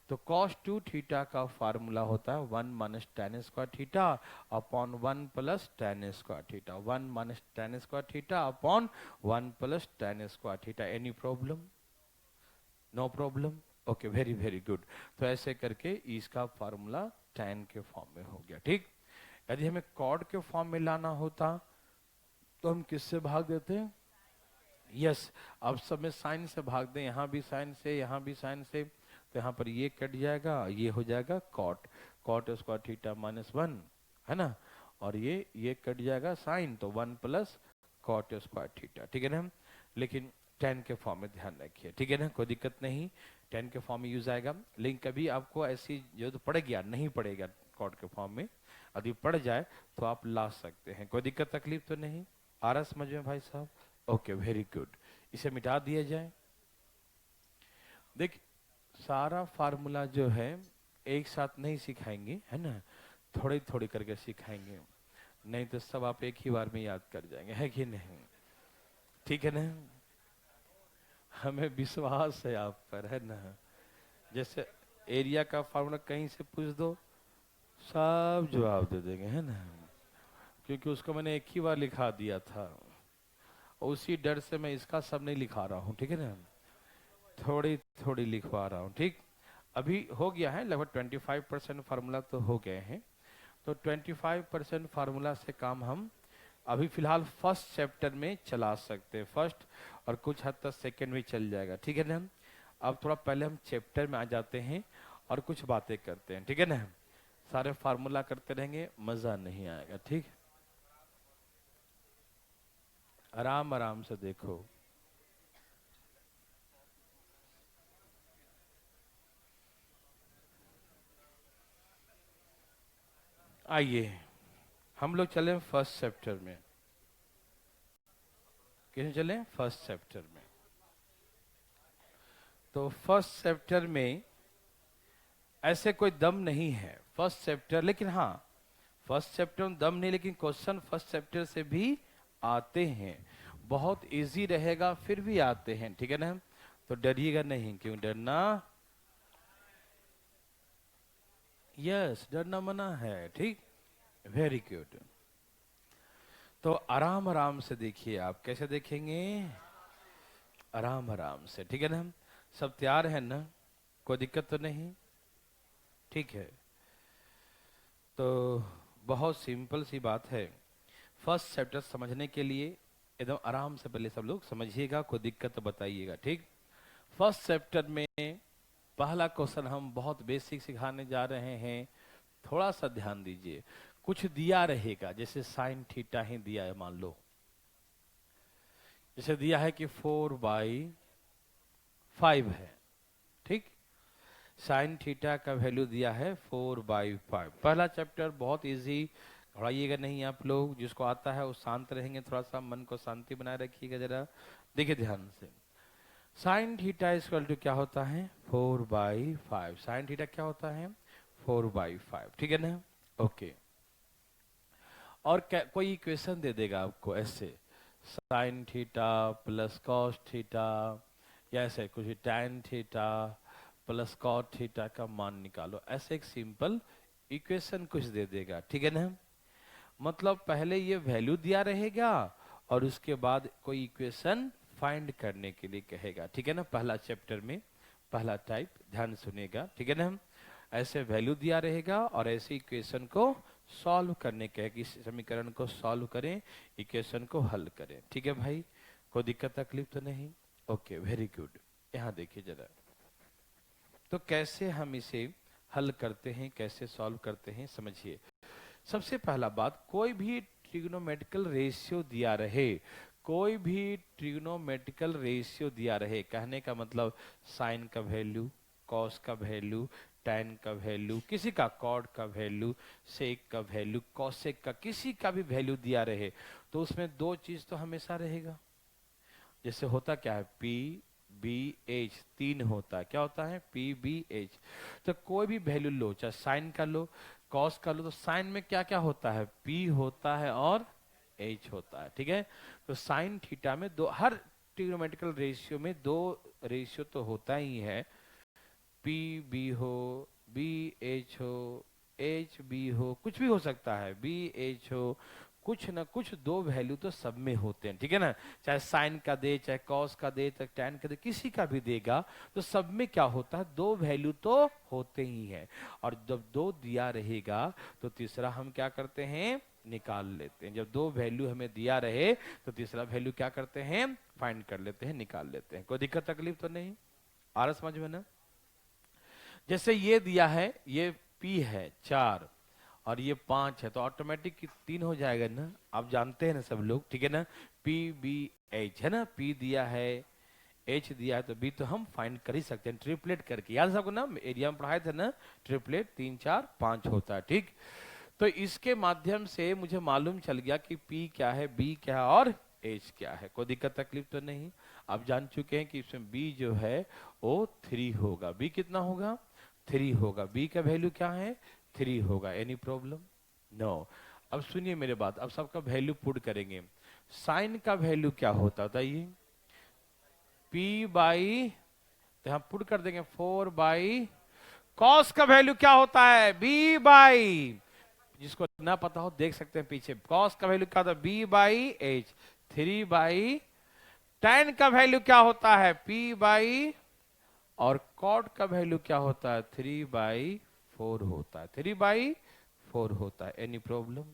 तो cos 2 थीटा का फार्मूला होता है 1 minus tan square theta upon 1 plus tan square theta. 1 minus tan square theta upon 1 plus tan square theta. Any problem? No problem? Okay, very very good. तो ऐसे करके इसका फार्मूला tan के form में हो गया। ठीक, यदि हमें कॉड के फॉर्म में लाना होता तो हम किससे भाग देते? यस, अब सब में साइन से भाग दें, यहाँ भी साइन से, यहाँ भी साइन से, तो यहाँ पर ये कट जाएगा, ये हो जाएगा cot. Cot square theta minus 1 है ना, और ये कट जाएगा साइन, तो 1 प्लस कॉट स्क्वायर थीटा। ठीक है ना? लेकिन tan के फॉर्म में ध्यान रखिए। ठीक है ना? कोई दिक्कत नहीं, tan के फॉर्म में यूज आएगा। लेकिन कभी आपको ऐसी जो तो पड़ गया, नहीं पड़ेगा कॉट के फॉर्म में, यदि पड़ जाए तो आप ला सकते हैं। कोई दिक्कत तकलीफ तो नहीं आ रहा समझ में भाई साहब? Okay, very good. इसे मिटा दिया जाए। देख, सारा फार्मूला जो है एक साथ नहीं सिखाएंगे, है ना, थोड़ी थोड़ी करके सिखाएंगे, नहीं तो सब आप एक ही बार में याद कर जाएंगे, है कि नहीं? ठीक है ना? हमें विश्वास है आप पर, है ना? जैसे एरिया का फार्मूला कहीं से पूछ दो, सब जवाब दे देंगे, है ना? क्योंकि उसको मैंने एक ही बार लिखा दिया था, उसी डर से मैं इसका सब नहीं लिखा रहा हूँ। ठीक है ना? थोड़ी थोड़ी लिखवा रहा हूँ। ठीक, अभी हो गया है लगभग 25% फार्मूला तो हो गए हैं। तो 25% फार्मूला से काम हम अभी फिलहाल फर्स्ट चैप्टर में चला सकते हैं, फर्स्ट, और कुछ हद तक सेकंड में चल जाएगा। ठीक है ना? अब थोड़ा पहले हम चैप्टर में आ जाते हैं और कुछ बातें करते हैं। ठीक है ना? सारे फार्मूला करते रहेंगे, मजा नहीं आएगा। ठीक, आराम आराम से देखो। आइए हम लोग चले फर्स्ट चैप्टर में। किसमें चले? फर्स्ट चैप्टर में। तो फर्स्ट चैप्टर में ऐसे कोई दम नहीं है फर्स्ट चैप्टर, लेकिन हाँ फर्स्ट चैप्टर में दम नहीं, लेकिन क्वेश्चन फर्स्ट चैप्टर से भी आते हैं। बहुत इजी रहेगा, फिर भी आते हैं, ठीक है ना? तो डरिएगा नहीं। क्यों डरना? यस, डरना मना है, ठीक। Very good. तो आराम आराम से देखिए। आप कैसे देखेंगे? आराम आराम से, ठीक है ना? सब तैयार है ना? कोई दिक्कत तो नहीं? ठीक है। तो बहुत सिंपल सी बात है। फर्स्ट चैप्टर समझने के लिए एकदम आराम से पहले सब लोग समझिएगा, कोई दिक्कत तो बताइएगा, ठीक। फर्स्ट चैप्टर में पहला क्वेश्चन हम बहुत बेसिक सिखाने जा रहे हैं। थोड़ा सा ध्यान दीजिए। कुछ दिया रहेगा, जैसे साइन थीटा ही दिया है, मान लो जैसे दिया है कि 4/5 है, ठीक। साइन थीटा का वैल्यू दिया है 4/5। पहला चैप्टर बहुत इजी, घबराइएगा नहीं आप लोग। जिसको आता है वो शांत रहेंगे, थोड़ा सा मन को शांति बनाए रखिएगा। जरा देखिए ध्यान से। साइन थीटा इक्वल टू क्या होता है? 4/5। साइन थीटा क्या होता है? 4/5, ठीक है ना? ओके। और कोई इक्वेशन दे देगा आपको ऐसे, sine theta plus cos theta, या ऐसे कुछ tan theta plus cot theta का मान निकालो, ऐसे एक सिंपल इक्वेशन कुछ दे देगा, ठीक है ना? मतलब पहले ये वैल्यू दिया रहेगा और उसके बाद कोई इक्वेशन फाइंड करने के लिए कहेगा, ठीक है ना? पहला चैप्टर में पहला टाइप, ध्यान सुनेगा, ठीक है ना? ऐसे वैल्यू दिया रहेगा और ऐसे इक्वेशन को सॉल्व करने कहेगा कि समीकरण को सॉल्व करें, इक्वेशन को हल करें, ठीक है भाई? कोई दिक्कत तकलीफ तो नहीं? Okay, very good. यहाँ देखिए जरा, तो कैसे हम इसे हल करते हैं, कैसे सॉल्व करते हैं, समझिए। सबसे पहला बात, कोई भी ट्रिग्नोमेट्रिकल रेशियो दिया रहे, कोई भी ट्रिग्नोमेट्रिकल रेशियो दिया रहे, कहने का मतलब साइन का वैल्यू, कॉस का वैल्यू, टैन का वैल्यू, किसी का कॉड का वैल्यू, सेक का वैल्यू, कॉसेक का, किसी का भी वैल्यू दिया रहे, तो उसमें दो चीज तो हमेशा रहेगा। जैसे होता क्या है? पी बी एच, तीन होता है। क्या होता है? P B H. तो कोई भी वैल्यू लो, चाहे साइन का लो, कॉस का लो, तो साइन में क्या क्या होता है? पी होता है और एच होता है, ठीक है? तो साइन थीटा में दो, हर ट्रिग्नोमेट्रिकल रेशियो में दो रेशियो तो होता ही है। पी बी हो, बी एच हो, एच बी हो, कुछ भी हो सकता है, बी एच हो, कुछ ना कुछ दो वैल्यू तो सब में होते हैं, ठीक है ना? चाहे साइन का दे, चाहे कॉस का दे, चाहे टैन का दे, किसी का भी देगा, तो सब में क्या होता है? दो वैल्यू तो होते ही हैं। और जब दो दिया रहेगा तो तीसरा हम क्या करते हैं? निकाल लेते हैं। जब दो वैल्यू हमें दिया रहे तो तीसरा वैल्यू क्या करते हैं? फाइंड कर लेते हैं, निकाल लेते हैं। कोई दिक्कत तकलीफ तो नहीं? आ रहा समझ में ना? जैसे ये दिया है, ये P है 4 और ये 5 है, तो ऑटोमेटिक 3 हो जाएगा ना? आप जानते हैं ना सब लोग, ठीक है ना? P B H है ना? P दिया है, H दिया है, तो B तो हम फाइंड कर ही सकते हैं ट्रिपलेट करके। याद सबको ना, एरिया में पढ़ाए थे ना, ट्रिपलेट 3 4 5 होता है, ठीक। तो इसके माध्यम से मुझे मालूम चल गया कि P क्या है, B क्या है और H क्या है। कोई दिक्कत तकलीफ तो नहीं? आप जान चुके हैं कि इसमें B जो है वो 3 होगा। B कितना होगा? 3 होगा। B का वैल्यू क्या है? 3 होगा। Any problem? नो। अब सुनिए मेरे बात, अब सबका वैल्यू पुट करेंगे। साइन का वैल्यू क्या होता है बताइए? P बाई, तो हम पुट कर देंगे 4/। कॉस का वैल्यू क्या होता है? B बाई, जिसको ना पता हो देख सकते हैं पीछे। कॉस का वैल्यू क्या होता है? B/H, 3/। टैन का वैल्यू क्या होता है? P/। और कॉट का वैल्यू क्या होता है? 3/4 होता है। 3/4 होता है। Any problem?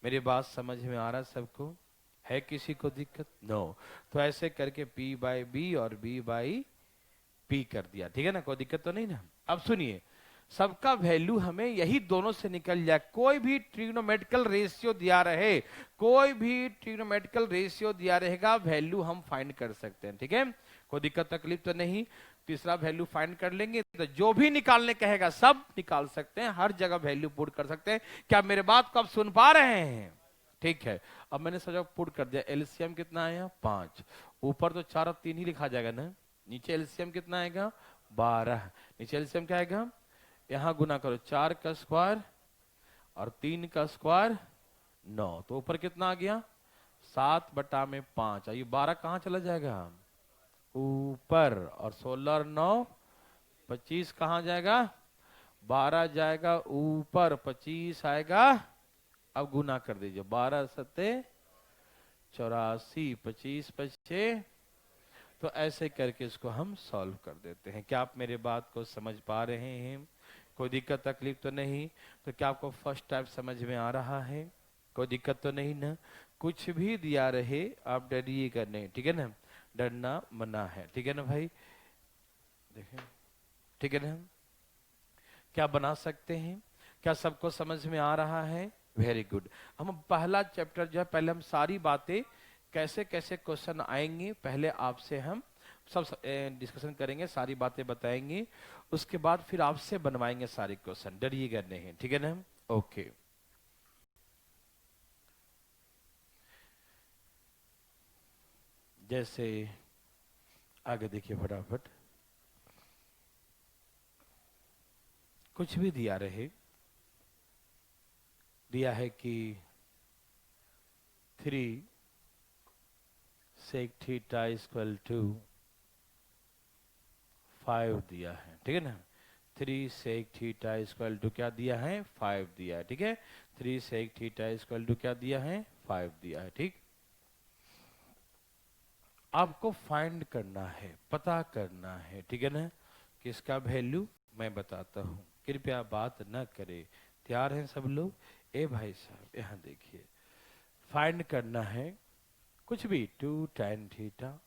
मेरी बात समझ में आ रहा है सबको? है किसी को दिक्कत? नो। तो ऐसे करके P/B और B/P कर दिया, ठीक है ना? कोई दिक्कत तो नहीं ना? अब सुनिए, सबका वैल्यू हमें यही दोनों से निकल जाए। कोई भी ट्रिग्नोमेट्रिकल रेशियो दिया रहे, कोई भी ट्रिग्नोमेट्रिकल रेशियो दिया रहेगा, वैल्यू हम फाइंड कर सकते हैं, ठीक है? कोई दिक्कत तकलीफ तो नहीं? तीसरा वैल्यू फाइंड कर लेंगे, तो जो भी निकालने कहेगा सब निकाल सकते हैं, हर जगह वैल्यू पुट कर सकते हैं। क्या मेरे बात को आप सुन पा रहे हैं? ठीक है, अब मैंने सब पुट कर दिया। एलसीएम कितना आया? 5। ऊपर तो 4 और 3 ही लिखा जाएगा ना। नीचे एलसीएम कितना आएगा? 12। नीचे एलसीएम क्या आएगा? यहां गुना करो, 4 का स्क्वायर और 3 का स्क्वायर 9, तो ऊपर कितना आ गया? 7/5। ये 12 कहां चला जाएगा? ऊपर। और 16 और 9 25 कहां जाएगा? 12 जाएगा ऊपर, 25 आएगा। अब गुना कर दीजिए, 12 सत्ते 84, 25 पचे। तो ऐसे करके इसको हम सॉल्व कर देते हैं। क्या आप मेरे बात को समझ पा रहे हैं? कोई दिक्कत तकलीफ तो नहीं? तो क्या आपको फर्स्ट टाइप समझ में आ रहा है? कोई दिक्कत तो नहीं ना? कुछ भी दिया रहे आप डरिए करने, ठीक है ना? डरना मना है, ठीक है ना भाई? देखें, ठीक है ना? क्या बना सकते हैं? क्या सबको समझ में आ रहा है? Very good. हम पहला चैप्टर जो है, पहले हम सारी बातें कैसे कैसे क्वेश्चन आएंगे पहले आपसे हम सब डिस्कशन करेंगे, सारी बातें बताएंगे, उसके बाद फिर आपसे बनवाएंगे सारे क्वेश्चन। डरिएगा नहीं, ठीक है ना? ओके। जैसे आगे देखिए फटाफट, कुछ भी दिया रहे, दिया है कि 3 sec थीटा इक्वल टू 5 दिया है, ठीक है ना? 3 sec थीटा इक्वल टू क्या दिया है? 5 दिया है, ठीक है? 3 sec थीटा इक्वल टू क्या दिया है? 5 दिया है, ठीक? आपको फाइंड करना है, पता करना है, ठीक है ना? किसका वैल्यू मैं बताता हूं, कृपया बात न करे। तैयार हैं सब लोग? ए भाई साहब यहां देखिए, फाइंड करना है कुछ भी, 2 tan थीटा,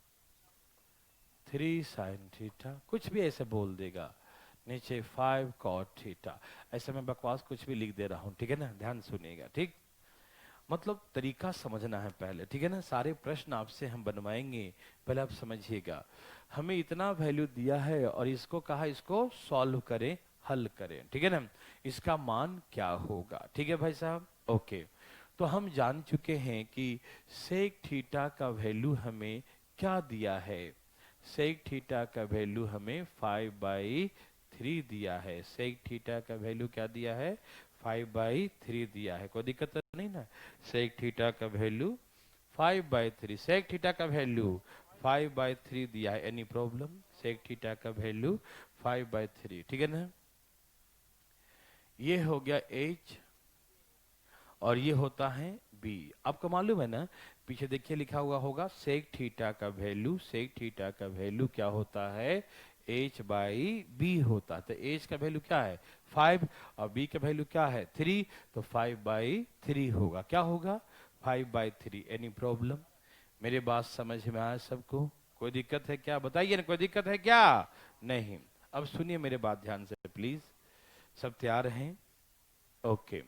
3 sin थीटा, कुछ भी ऐसे बोल देगा। नीचे 5 cot थीटा। ऐसे मैं बकवास कुछ भी लिख दे रहा हूं, ठीक है ना? ध्यान सुनिएगा, ठीक? मतलब तरीका समझना है पहले, ठीक है ना? सारे प्रश्न आपसे हम बनवाएंगे, पहले आप समझिएगा। हमें इतना वैल्यू दिया है और इसको कहा इसको सॉल्व करें, हल करें, ठीक है ना? इसका मान क्या होगा, ठीक है भाई साहब? ओके। तो हम जान चुके हैं कि सेक थीटा का वैल्यू हमें क्या दिया है। सेक थीटा का वैल्यू हमें 5/3 दिया है। सेक थीटा का वैल्यू क्या दिया है? 5/3 दिया है। कोई दिक्कत तो नहीं ना? सेक थीटा का वैल्यू 5/3, सेक थीटा का वैल्यू 5/3 दिया है। Any problem? सेक थीटा का वैल्यू 5/3, ठीक है ना? ये हो गया H और ये होता है B। आपको मालूम है ना, पीछे देखिए लिखा हुआ होगा सेक थीटा का वैल्यू, सेक थीटा का वैल्यू क्या होता है? H/B होता है। तो H का वैल्यू क्या है? 5 और B का वैल्यू क्या है? 3, तो 5/3 होगा। क्या होगा? 5/3। Any problem? मेरी बात समझ में आया सबको? कोई दिक्कत है क्या? बताइए ना, कोई दिक्कत है क्या? नहीं। अब सुनिए मेरे बात ध्यान से प्लीज। सब तैयार हैं? ओके।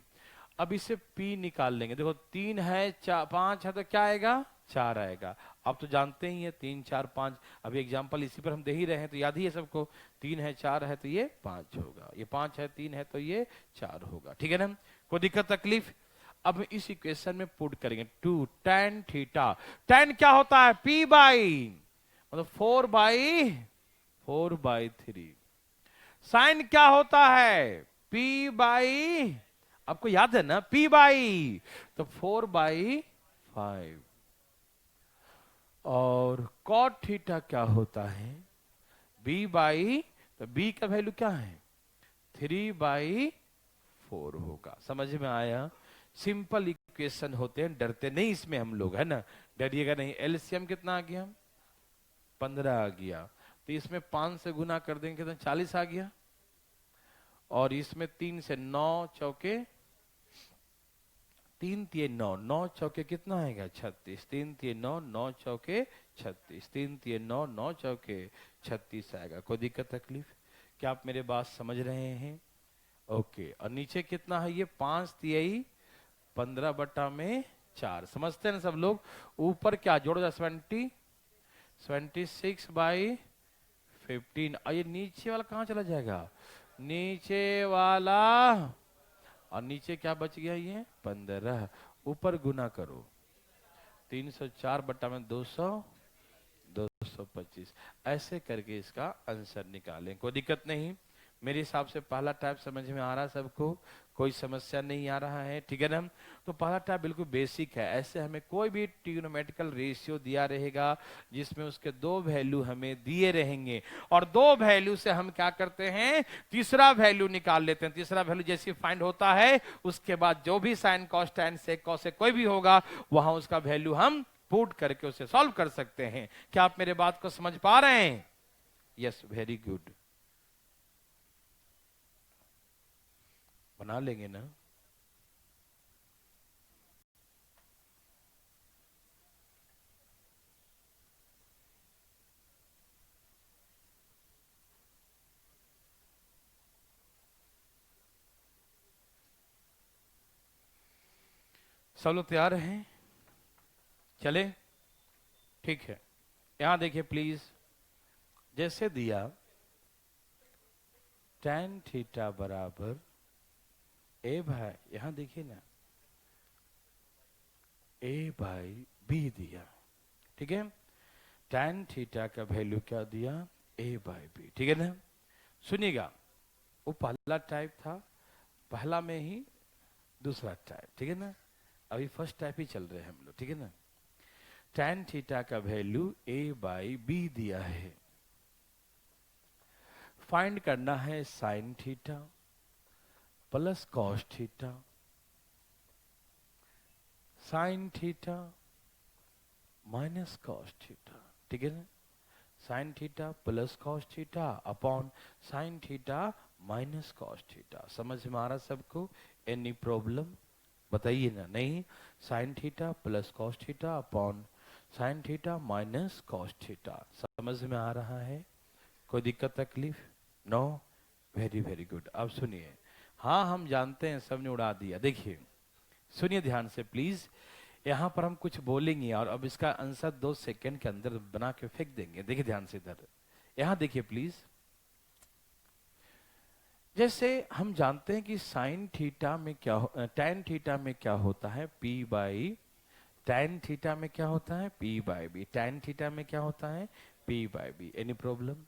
अब इसे P निकाल लेंगे। देखो 3 है, 5 है, तो क्या आएगा? 4 आएगा। आप तो जानते ही है 3 4 5। अभी एग्जांपल इसी पर हम दे ही रहे हैं, तो याद ही है सबको। 3 है 4 है तो ये 5 होगा, ये 5 है 3 है तो ये 4 होगा, ठीक है ना? कोई दिक्कत तकलीफ? अब इस इक्वेशन में पुट करेंगे 2 tan थीटा। tan क्या होता है? P बाई, मतलब 4/3। साइन क्या होता है? P/, आपको याद है ना? P/, तो 4/5। और cot थीटा क्या होता है? B/, तो B का वैल्यू क्या है? 3/4 होगा। समझ में आया? सिंपल इक्वेशन होते हैं, डरते नहीं इसमें हम लोग, है ना? डरिएगा नहीं। एलसीएम कितना आ गया? 15 आ गया। तो इसमें 5 से गुना कर देंगे तो 40 आ गया। और इसमें 3 से 9 चौके 3 3 9, 9 चौके कितना आएगा? 36। 3 3 9, 9 चौके 36। 3 3 9, 9 चौके 36 आएगा। कोई दिक्कत तकलीफ? क्या आप मेरे बात समझ रहे हैं? ओके। और नीचे कितना है? ये 5 3 15/4। समझते हैं ना सब लोग? ऊपर क्या जोड़ 76/50 15। और ये नीचे वाला कहाँ चला जाएगा? नीचे वाला, और नीचे क्या बच गया? ये 15। ऊपर गुना करो, 304 बट्टा में 200, 225। ऐसे करके इसका आंसर निकालें, कोई दिक्कत नहीं। मेरे हिसाब से पहला टाइप समझ में आ रहा है सबको, कोई समस्या नहीं आ रहा है, ठीक है ना? तो पहला टाइप बिल्कुल बेसिक है। ऐसे हमें कोई भी ट्रिग्नोमेट्रिकल रेशियो दिया रहेगा जिसमें उसके दो वैल्यू हमें दिए रहेंगे, और दो वैल्यू से हम क्या करते हैं? तीसरा वैल्यू निकाल लेते हैं। तीसरा वैल्यू जैसे फाइंड होता है, उसके बाद जो भी साइन कॉस टैन सेक कॉस से कोई भी होगा, वहां उसका वैल्यू हम पुट करके उसे सॉल्व कर सकते हैं। क्या आप मेरे बात को समझ पा रहे हैं? Yes, very good. बना लेंगे ना? सब लोग तैयार हैं? चले, ठीक है। यहां देखिए प्लीज, जैसे दिया tan थीटा बराबर ए भाई, यहां देखिए ना, ए बाई बी दिया, ठीक है? tan थीटा का वैल्यू क्या दिया? ए बाई बी, ठीक है ना? सुनिएगा, वो पहला टाइप था, पहला में ही दूसरा टाइप, ठीक है ना? अभी फर्स्ट टाइप ही चल रहे हैं हम लोग, ठीक है ना? tan थीटा का वैल्यू a बाई बी दिया है, फाइंड करना है sin theta plus cos theta, sin theta minus cos theta, ठीक है ना? sin theta plus cos theta upon sin theta minus cos theta. समझ में आ रहा सबको? एनी प्रॉब्लम बताइए ना? नहीं, sin theta plus cos theta upon sin theta minus cos theta. समझ में आ रहा है? कोई दिक्कत तकलीफ? No, very very good. अब सुनिए, हाँ हम जानते हैं सबने उड़ा दिया। देखिए सुनिए ध्यान से प्लीज, यहां पर हम कुछ बोलेंगे और अब इसका आंसर 2 सेकंड के अंदर बना के फेंक देंगे। देखिए ध्यान से इधर, यहां देखिए प्लीज। जैसे हम जानते हैं कि साइन थीटा में क्या टैन थीटा में क्या होता है? P बाई, टैन थीटा में क्या होता है? P by B. Tan theta में क्या होता है? P by B. Any problem?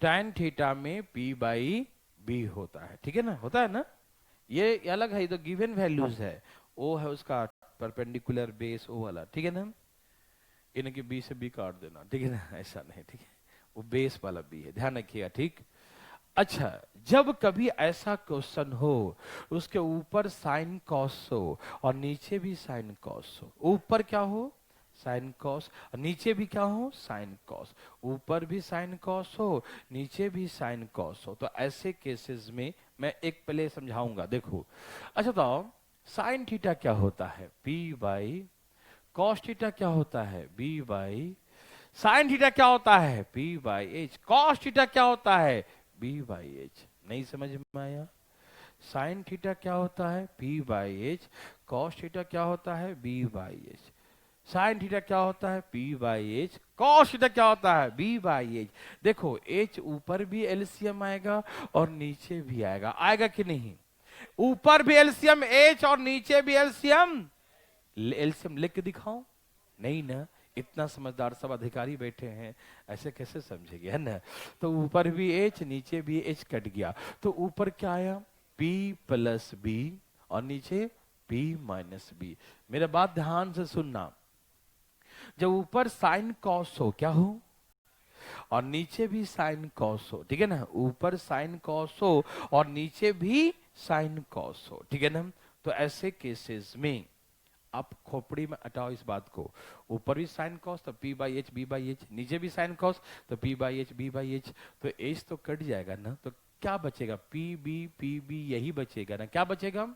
Tan theta में P बाई बी होता है, ठीक है ना? होता है ना? ये अलग है, ये तो गिवन वैल्यूज है। ओ है उसका परपेंडिकुलर बेस, ओ वाला, ठीक है ना? इन्हें कि बी से बी काट देना, ठीक है ना? ऐसा नहीं, ठीक है? वो बेस वाला बी है, ध्यान रखिएगा, ठीक? अच्छा, जब कभी ऐसा क्वेश्चन हो, उसके ऊपर साइन कॉस हो और नीचे भी साइन कॉस हो, ऊपर क्या हो? साइन कॉस, और नीचे भी क्या हो? Sine cos. ऊपर भी साइन कॉस हो, नीचे भी साइन कॉस हो, तो ऐसे केसेस में मैं एक पहले समझाऊंगा, देखो। अच्छा तो साइन थीटा क्या होता है? P बाई, कॉस थीटा क्या होता है? B बाई, साइन थीटा क्या होता है? P by H, cos theta क्या होता है? B by H. नहीं समझ में आया? साइन थीटा क्या होता है? P by H. Cos theta क्या होता है? B by H. Sine theta क्या होता है? P by H. Cos theta क्या होता है? B by H. देखो H ऊपर भी एलसीएम आएगा और नीचे भी आएगा, आएगा कि नहीं? ऊपर भी एलसीएम H और नीचे भी एलसीएम। एलसीएम लिख के दिखाओ? नहीं ना, इतना समझदार सब अधिकारी बैठे हैं, ऐसे कैसे समझेंगे, है ना? तो ऊपर भी एच, नीचे भी एच कट गया, तो ऊपर क्या आया? P प्लस बी और नीचे P माइनस बी। मेरा बात ध्यान से सुनना, जब ऊपर साइन कॉस हो, क्या हो? और नीचे भी साइन कॉस हो, ठीक है ना? ऊपर साइन कॉस हो और नीचे भी साइन कॉस हो, ठीक है ना? तो ऐसे केसेस में आप खोपड़ी में हटाओ इस बात को, ऊपर भी साइन कॉस तो P by H, B by H, नीचे भी साइन कॉस तो P by H, B by H, तो एच तो कट जाएगा ना, तो क्या बचेगा? P B यही बचेगा ना? क्या बचेगा?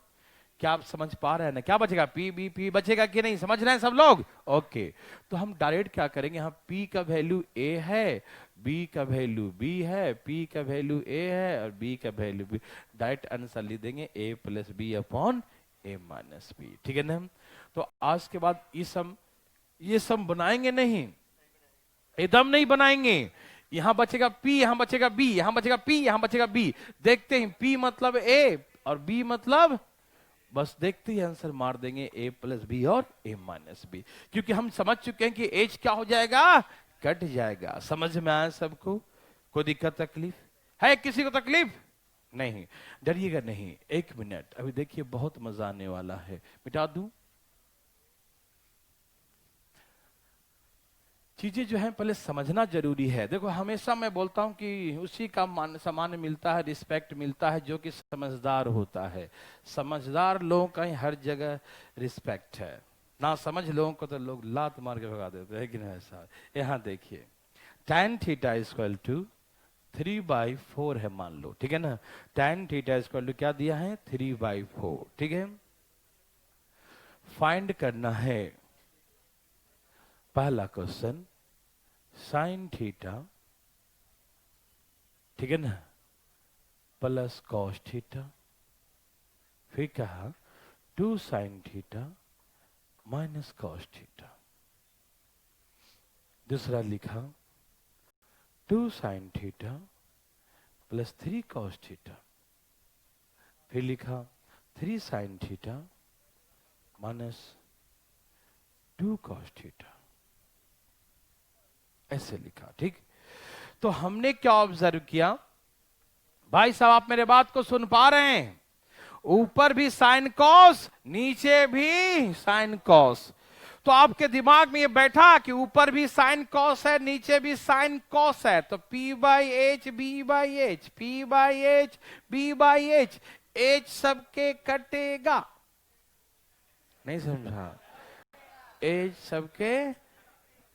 क्या आप समझ पा रहे हैं ना? क्या बचेगा? P बचेगा कि नहीं? समझ रहे हैं सब लोग? ओके, तो हम डायरेक्ट क्या करेंगे, यहाँ P का वैल्यू A है, B का वैल्यू B है, P का वैल्यू A है और B का वैल्यू B। डायरेक्ट आंसर लिख देंगे A plus B upon A minus B, ठीक है ना? तो आज के बाद ये सम बनाएंगे नहीं, एकदम नहीं बनाएंगे। यहां बचेगा P, यहां बचेगा B, यहां बचेगा P, यहां बचेगा B। देखते हैं P मतलब A और B मतलब, बस देखते ही आंसर मार देंगे A प्लस बी और A माइनस बी, क्योंकि हम समझ चुके हैं कि एज क्या हो जाएगा, कट जाएगा। समझ में आया सबको? कोई दिक्कत तकलीफ है किसी को? तकलीफ नहीं, डरिएगा नहीं। एक मिनट, अभी देखिए बहुत मजा आने वाला है। मिटा दूं चीजें जो है पहले समझना जरूरी है। देखो हमेशा मैं बोलता हूं कि उसी का मान सम्मान मिलता है, रिस्पेक्ट मिलता है जो कि समझदार होता है। समझदार लोगों का ही हर जगह रिस्पेक्ट है। ना समझ लोगों को तो लोग लात मार के भगा देते हैं कि नहीं ऐसा? यहाँ देखिए tan थीटा इक्वल टू 3/4 है मान लो, ठीक है ना। tan थीटा इक्वल टू क्या दिया है, 3/4, ठीक है। फाइंड करना है पहला क्वेश्चन साइन थीटा, ठीक है ना, प्लस कॉस थीटा। फिर कहा 2 sine theta minus cos theta. दूसरा लिखा 2 sign theta plus 3 cos theta. फिर लिखा 3 sine theta minus 2 cos theta. ऐसे लिखा, ठीक। तो हमने क्या ऑब्जर्व किया भाई साहब, आप मेरे बात को सुन पा रहे हैं? ऊपर भी साइन कॉस, नीचे भी साइन कॉस। तो आपके दिमाग में ये बैठा कि ऊपर भी साइन कॉस है, नीचे भी साइन कॉस है, तो P by H, B by H, P by H, B by H, H सबके कटेगा। नहीं समझा? एच सबके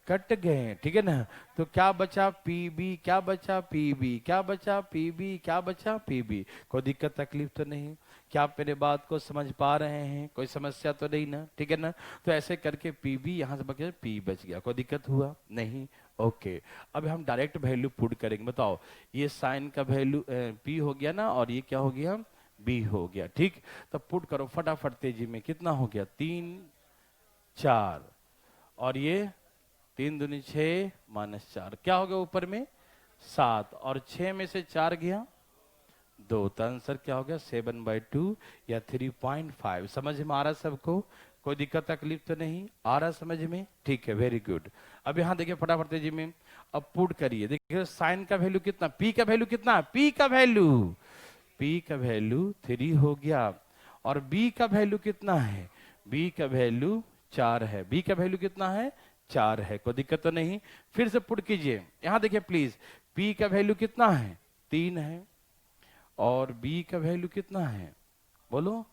कट गए, ठीक है ना। तो क्या बचा PB, क्या बचा PB, क्या बचा PB, क्या बचा PB। कोई दिक्कत तकलीफ तो नहीं? क्या आप मेरे बात को समझ पा रहे हैं? कोई समस्या तो नहीं ना, ठीक है ना। तो ऐसे करके PB यहां से बच गया, P बच गया। कोई दिक्कत हुआ नहीं? ओके। अब हम डायरेक्ट वैल्यू पुट करेंगे। बताओ, ये साइन का वैल्यू P हो गया ना, और ये क्या हो गया, B हो गया, ठीक। तो पुट करो फटाफट तेजी में। कितना हो गया, 3 4, और ये 3 दूनी 6 माइनस 4, क्या हो गया ऊपर में 7, और 6 में से 4 गया 2, तो आंसर क्या हो गया 7/2 या 3.5। समझ में आ रहा सबको? कोई दिक्कत तकलीफ तो नहीं आ रहा समझ में? ठीक है, वेरी गुड। अब यहाँ देखिए फटाफट तेजी में, अब पुट करिए। देखिए साइन का वैल्यू कितना, P का वैल्यू कितना, P का वैल्यू 3 हो गया, और B का वैल्यू कितना है, B का वैल्यू 4 है। B का वैल्यू कितना है, 4 है। कोई दिक्कत तो नहीं? फिर से पुट कीजिए। यहां देखिए प्लीज, P का वैल्यू कितना है, 3 है, और B का वैल्यू कितना है, बोलो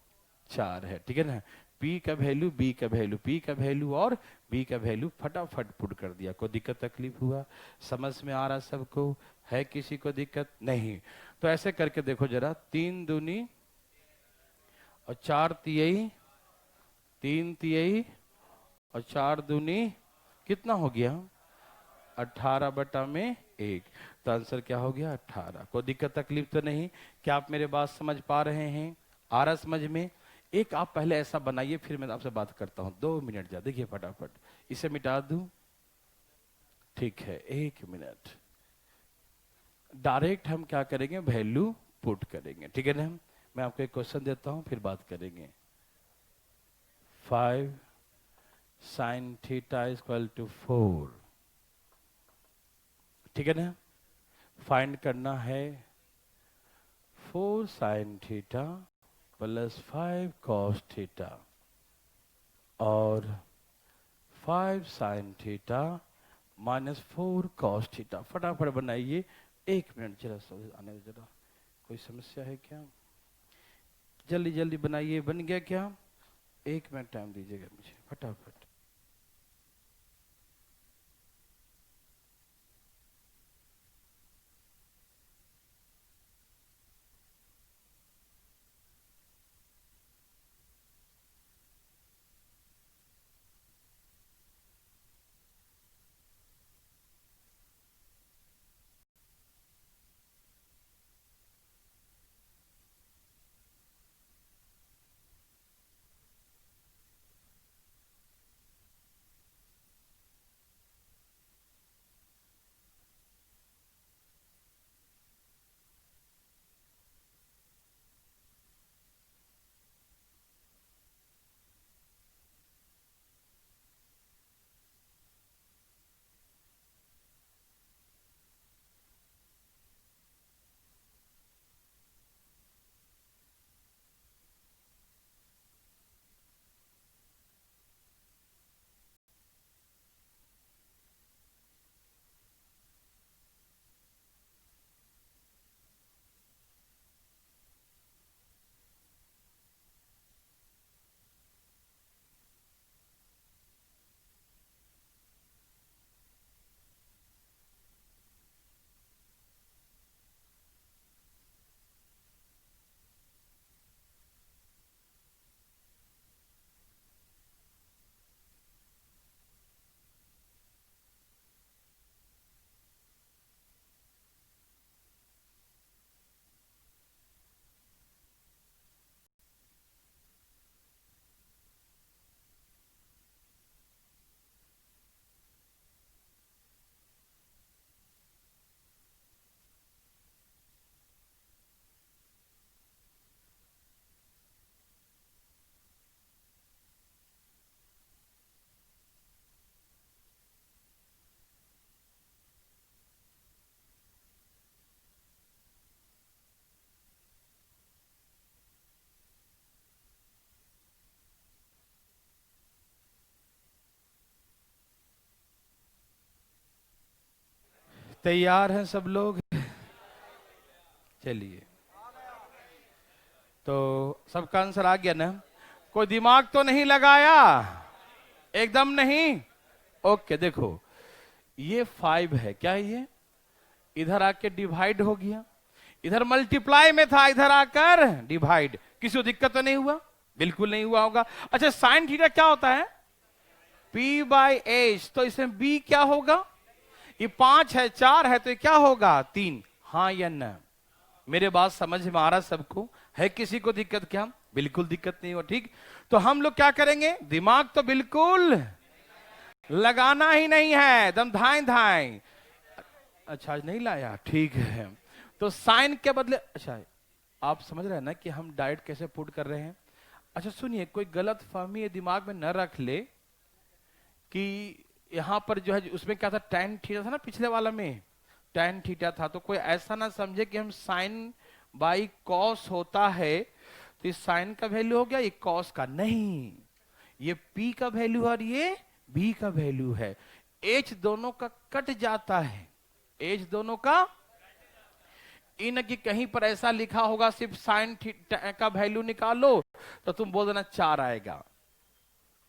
4 है, ठीक है ना। P का वैल्यू, B का वैल्यू, P का वैल्यू और B का वैल्यू फटाफट पुट कर दिया। कोई दिक्कत तकलीफ हुआ? समझ में आ रहा सबको? है किसी को दिक्कत नहीं? तो ऐसे करके देखो जरा, 3 दूनी और 4 तियई, 3 तियई और 4 दूनी कितना हो गया, 18/1। तो आंसर क्या हो गया, 18। कोई दिक्कत तकलीफ तो नहीं? क्या आप मेरे बात समझ पा रहे हैं? आ रहा समझ में? एक आप पहले ऐसा बनाइए, फिर मैं आपसे बात करता हूं। 2 मिनट जा, देखिए फटाफट इसे मिटा दूं, ठीक है। 1 मिनट। डायरेक्ट हम क्या करेंगे, वैल्यू पुट करेंगे, ठीक है ना। मैं आपको एक क्वेश्चन देता हूं, फिर बात करेंगे। 5 साइन थीटा इक्वल टू 4, ठीक है ना। फाइंड करना है 4 sign theta plus 5 cos theta और 5 sine theta minus 4 cos theta. फटाफट बनाइए, 1 मिनट जरा आने दो जरा। कोई समस्या है क्या? जल्दी जल्दी बनाइए। बन गया क्या? 1 मिनट टाइम दीजिएगा मुझे फटाफट। तैयार हैं सब लोग? चलिए, तो सबका आंसर आ गया ना? कोई दिमाग तो नहीं लगाया? एकदम नहीं। ओके, देखो ये 5 है, क्या है ये? इधर आके डिवाइड हो गया, इधर मल्टीप्लाई में था, इधर आकर डिवाइड। किसी को दिक्कत तो नहीं हुआ? बिल्कुल नहीं हुआ होगा। अच्छा, साइन थीटा क्या होता है? P by H. तो इसमें B क्या होगा? ये 5 है, 4 है, तो ये क्या होगा? 3। हाँ या ना? मेरे बात समझ में आ रहा सबको? है किसी को दिक्कत क्या? बिल्कुल दिक्कत नहीं हो, ठीक। तो हम लोग क्या करेंगे? दिमाग तो बिल्कुल लगाना ही नहीं है, एकदम धाए धाए। अच्छा, आज नहीं लाया, ठीक है। तो साइन के बदले, अच्छा आप समझ रहे हैं ना कि हम डायरेक्ट कैसे पुट कर रहे हैं? अच्छा सुनिए, कोई गलत फहमी दिमाग में न रख ले कि यहां पर जो है, उसमें क्या था, tan थीटा था ना, पिछले वाला में tan थीटा था। तो कोई ऐसा ना समझे कि हम साइन बाई कॉस होता है तो इस साइन का वैल्यू हो गया, ये कॉस का नहीं, ये P का वैल्यू और ये B का वैल्यू है। H दोनों का कट जाता है, H दोनों का। इन की कहीं पर ऐसा लिखा होगा सिर्फ साइन थीटा का वैल्यू निकालो, तो तुम बोल देना 4 आएगा।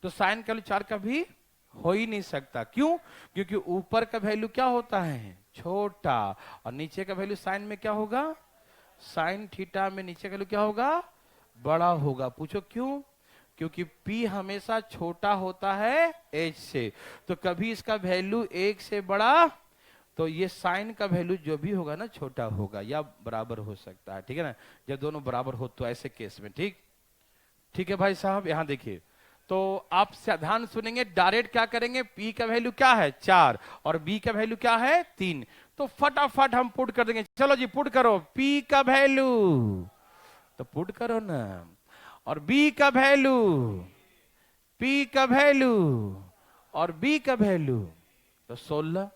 तो साइन का वैल्यू 4 कभी हो ही नहीं सकता। क्यों? क्योंकि ऊपर का वैल्यू क्या होता है? छोटा, और नीचे का वैल्यू साइन में क्या होगा? साइन थीटा में नीचे का वैल्यू क्या होगा? बड़ा होगा। पूछो क्यों? क्योंकि P हमेशा छोटा होता है H से, तो कभी इसका वैल्यू 1 से बड़ा, तो ये साइन का वैल्यू जो भी होगा ना, छोटा होगा या बराबर हो सकता है, ठीक है ना? जब दोनों बराबर हो तो ऐसे केस में, ठीक। ठीक है भाई साहब, यहां देखिए, तो आप ध्यान सुनेंगे, डायरेक्ट क्या करेंगे? P का वैल्यू क्या है? 4, और B का वैल्यू क्या है? 3। तो फटाफट हम पुट कर देंगे। चलो जी, पुट करो P का वैल्यू, तो पुट करो ना, और B का वैल्यू, P का वैल्यू और B का वैल्यू, तो 16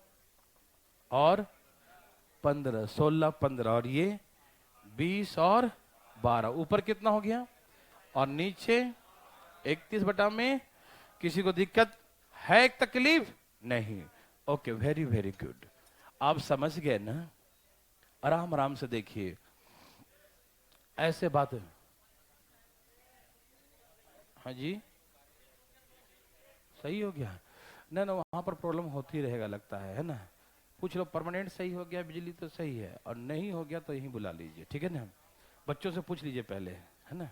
और 15, 16 15, और ये 20 और 12। ऊपर कितना हो गया? और नीचे 31 बटा में। किसी को दिक्कत है? एक तकलीफ नहीं? Okay, very very good. आप समझ गए ना? आराम आराम से देखिए, ऐसे बात है। हाँ जी, सही हो गया ना? ना, वहां पर प्रॉब्लम होती रहेगा लगता है ना? पूछ लो, परमानेंट सही हो गया बिजली तो सही है, और नहीं हो गया तो यहीं बुला लीजिए, ठीक है ना? बच्चों से पूछ लीजिए पहले, है ना?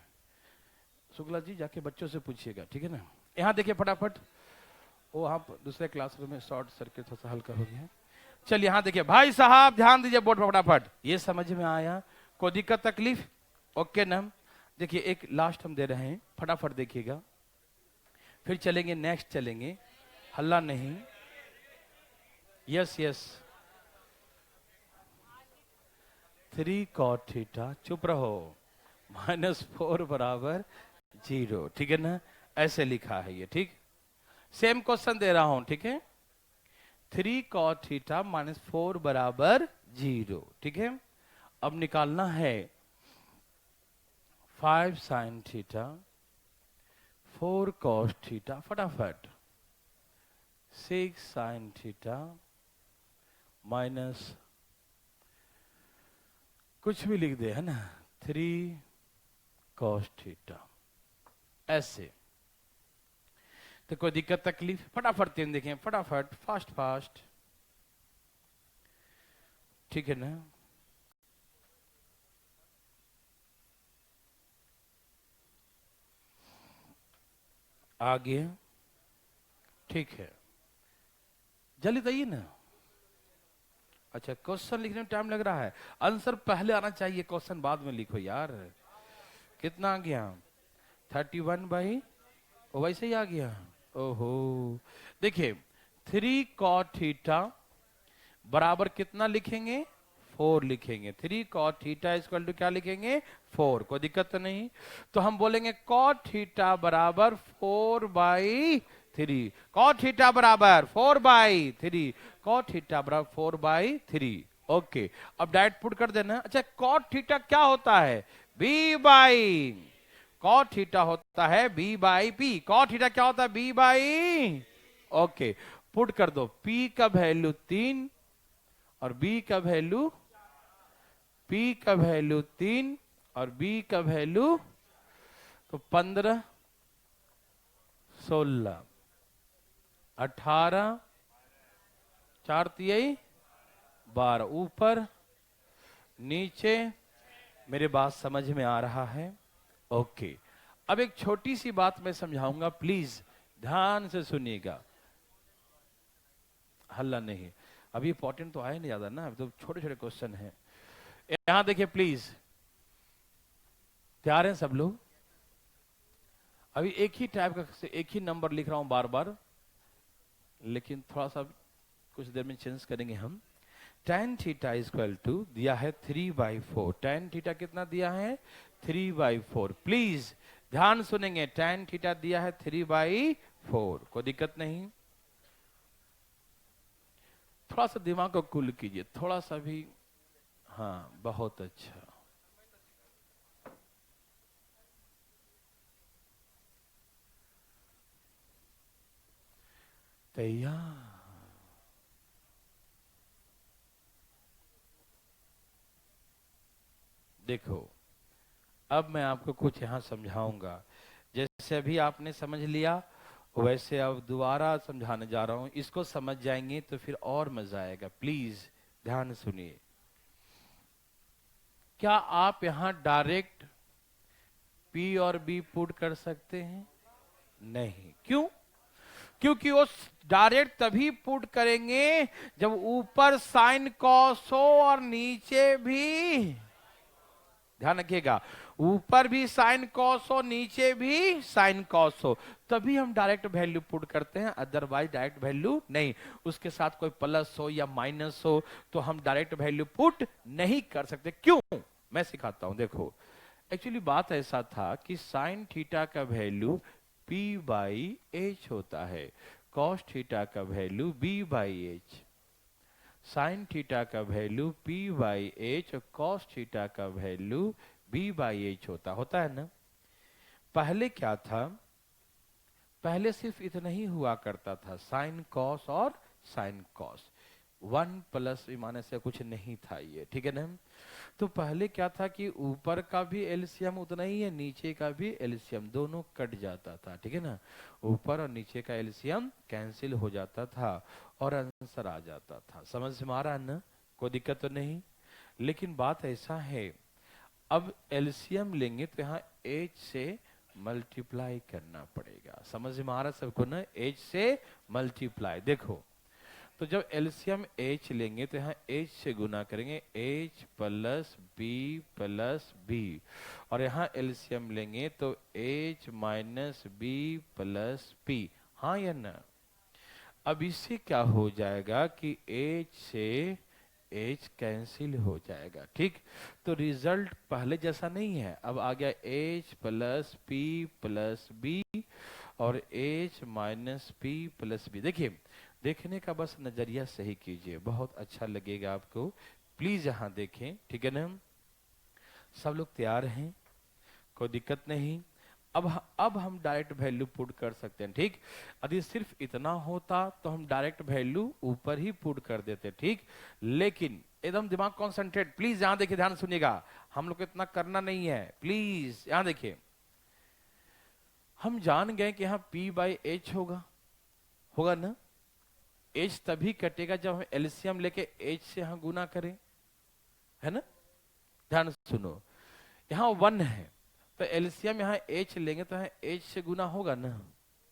शुक्ला जी जाके बच्चों से पूछिएगा, ठीक है ना? यहाँ देखिए फटाफट, वो वहां दूसरे क्लासरूम में शॉर्ट सर्किट थोड़ा सा हल्का हो गया। चलिए यहाँ देखिए भाई साहब, ध्यान दीजिए बोर्ड पर फटाफट। ये समझ में आया? कोई दिक्कत तकलीफ? ओके ना? देखिए एक लास्ट हम दे रहे हैं, फटाफट देखिएगा, फिर चलेंगे नेक्स्ट, चलेंगे, हल्ला नहीं। यस यस, 3 cot थीटा, चुप रहो, -4 बराबर 0, ठीक है ना? ऐसे लिखा है ये, ठीक। सेम क्वेश्चन दे रहा हूं, ठीक है? 3 cot थीटा -4 बराबर 0, ठीक है? अब निकालना है 5 sin थीटा 4 cos थीटा, फटाफट 6 sin थीटा माइनस कुछ भी लिख दे, है ना, 3 cos थीटा, ऐसे। तो कोई दिक्कत तकलीफ? फटाफट 3 देखें, फटाफट, फास्ट फास्ट, ठीक है ना? आगे, ठीक है, जल्दी बताइए ना। अच्छा, क्वेश्चन लिखने में टाइम लग रहा है, आंसर पहले आना चाहिए, क्वेश्चन बाद में लिखो यार। कितना आ गया? 31/, वैसे ही आ गया। ओहो, देखिए 3 cot थीटा बराबर कितना लिखेंगे? 4 लिखेंगे। 3 cot थीटा इक्वल टू क्या लिखेंगे? 4। कोई दिक्कत तो नहीं? तो हम बोलेंगे cot थीटा बराबर 4/3, cot थीटा बराबर 4/3, cot थीटा बराबर 4/3। ओके, अब डायरेक्ट पुट कर देना। अच्छा, cot थीटा क्या होता है? cot थीटा होता है B/P। cot थीटा क्या होता है? B/। ओके, पुट कर दो, P का वैल्यू 3 और b का वैल्यू, p का वैल्यू 3 और b का वैल्यू तो 15, 16, 18, 4 तिहाई 12, ऊपर नीचे। मेरे बात समझ में आ रहा है? ओके। अब एक छोटी सी बात मैं समझाऊंगा, प्लीज ध्यान से सुनिएगा। हल्ला नहीं, अभी इंपॉर्टेंट तो आया नहीं ज्यादा ना, अभी तो छोटे छोटे क्वेश्चन हैं। यहां देखिए प्लीज, तैयार हैं सब लोग? अभी एक ही टाइप का एक ही नंबर लिख रहा हूं बार बार, लेकिन थोड़ा सा कुछ देर में चेंज करेंगे हम। tan थीटा इक्वल टू दिया है 3/4। tan थीटा कितना दिया है? 3/4। प्लीज ध्यान सुनेंगे, tan थीटा दिया है 3/4। कोई दिक्कत नहीं, थोड़ा सा दिमाग को कूल कीजिए, थोड़ा सा भी। हाँ बहुत अच्छा। तैयार? देखो, अब मैं आपको कुछ यहां समझाऊंगा। जैसे अभी आपने समझ लिया, वैसे अब दोबारा समझाने जा रहा हूं। इसको समझ जाएंगे तो फिर और मजा आएगा। प्लीज ध्यान सुनिए। क्या आप यहां डायरेक्ट P और B पुट कर सकते हैं? नहीं। क्यों? क्योंकि वो डायरेक्ट तभी पुट करेंगे जब ऊपर साइन कॉस हो और नीचे भी, ध्यान रखिएगा, ऊपर भी साइन कॉस हो नीचे भी साइन कॉस हो, तभी हम डायरेक्ट वैल्यू पुट करते हैं। अदरवाइज डायरेक्ट वैल्यू नहीं। उसके साथ कोई प्लस हो या माइनस हो तो हम डायरेक्ट वैल्यू पुट नहीं कर सकते। क्यों? मैं सिखाता हूं। देखो, एक्चुअली बात ऐसा था कि साइन थीटा का वैल्यू P/H होता है, कॉस थीटा का वैल्यू B/H। साइन थीटा का वैल्यू P/H और कॉस थीटा का वैल्यू B/H होता है ना। पहले क्या था? पहले सिर्फ इतना ही हुआ करता था, साइन कॉस और साइन कॉस, 1 प्लस माइनस से कुछ नहीं था ये, ठीक है ना। तो पहले क्या था कि ऊपर का भी एलसीएम उतना ही है, नीचे का भी एलसीएम, दोनों कट जाता था, ठीक है ना। ऊपर और नीचे का एलसीएम कैंसिल हो जाता था और आंसर आ जाता था। समझ में आ रहा है ना? कोई दिक्कत तो नहीं। लेकिन बात ऐसा है, अब एलसीएम लेंगे तो यहाँ एच से मल्टीप्लाई करना पड़ेगा। समझ में आ रहा है सबको ना? एच से मल्टीप्लाई। देखो, तो जब एलसीएम एच लेंगे तो यहाँ एच से गुना करेंगे, H plus B plus B, और यहाँ एलसीएम लेंगे तो H minus B plus P. हाँ या ना? अब इससे क्या हो जाएगा कि एच से एच कैंसिल हो जाएगा, ठीक। तो रिजल्ट पहले जैसा नहीं है, अब आ गया H plus P plus B और H minus P plus B. देखिए, देखने का बस नजरिया सही कीजिए, बहुत अच्छा लगेगा आपको। प्लीज यहां देखें, ठीक है ना। सब लोग तैयार हैं? कोई दिक्कत नहीं। अब हम डायरेक्ट वैल्यू पुट कर सकते हैं, ठीक। यदि सिर्फ इतना होता तो हम डायरेक्ट वैल्यू ऊपर ही पुट कर देते, ठीक। लेकिन एकदम दिमाग कॉन्सेंट्रेट, प्लीज यहां देखिए, ध्यान सुनिएगा। हम लोग को इतना करना नहीं है, प्लीज यहां देखिए। हम जान गए कि यहाँ P/H होगा, होगा ना। H तभी कटेगा जब हम एलसीएम लेके H से यहां गुना करें, है ना। ध्यान सुनो, यहाँ 1 है तो एलसीएम यहाँ H लेंगे तो यहाँ H से गुना होगा ना,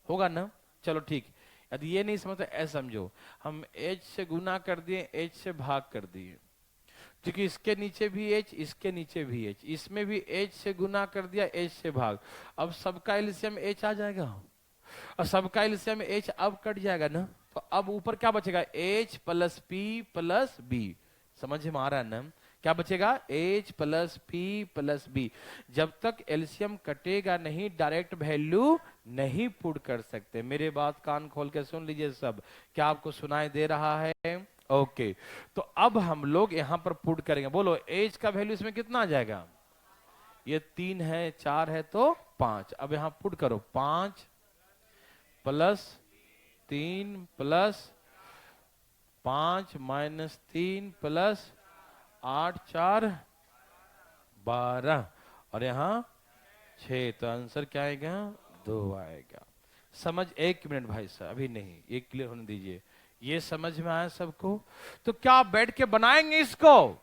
होगा ना। चलो ठीक, यदि ये नहीं समझते ऐसा समझो, हम H से गुना कर दिए, H से भाग कर दिए, क्योंकि इसके नीचे भी H, इसके नीचे भी H, इसमें भी H से गुना कर दिया, H से भाग। अब सबका एलसीएम H आ जाएगा और सबका एलसीएम H अब कट जाएगा ना। तो अब ऊपर क्या बचेगा? H plus P plus B। समझ में आ रहा है ना? क्या बचेगा? H plus P plus B। जब तक एलसीएम कटेगा नहीं, डायरेक्ट वैल्यू नहीं पुट कर सकते। मेरे बात कान खोल के सुन लीजिए सब। क्या आपको सुनाई दे रहा है? ओके। तो अब हम लोग यहां पर पुट करेंगे। बोलो, H का वैल्यू इसमें कितना आ जाएगा? ये 3 है, 4 है तो 5। अब यहां पुट करो, 5 प्लस 3 प्लस 5 माइनस 3 प्लस 8 4 12 और यहाँ 6, तो आंसर क्या आएगा? 2 आएगा। समझ? 1 मिनट भाई साहब, अभी नहीं, ये क्लियर होने दीजिए। ये समझ में आया सबको? तो क्या आप बैठ के बनाएंगे इसको?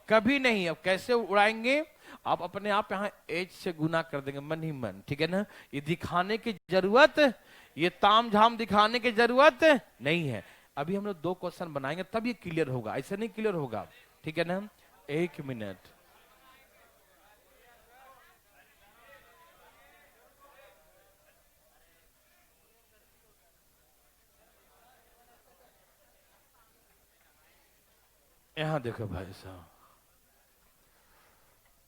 कभी नहीं। अब कैसे उड़ाएंगे? आप अपने आप यहाँ एज से गुना कर देंगे मन ही मन, ठीक है ना? ये दिखाने की जरूरत, ये ताम झाम दिखाने की जरूरत नहीं है। अभी हम लोग 2 क्वेश्चन बनाएंगे तब ये क्लियर होगा, ऐसे नहीं क्लियर होगा, ठीक है ना? 1 मिनट। यहां देखो भाई साहब,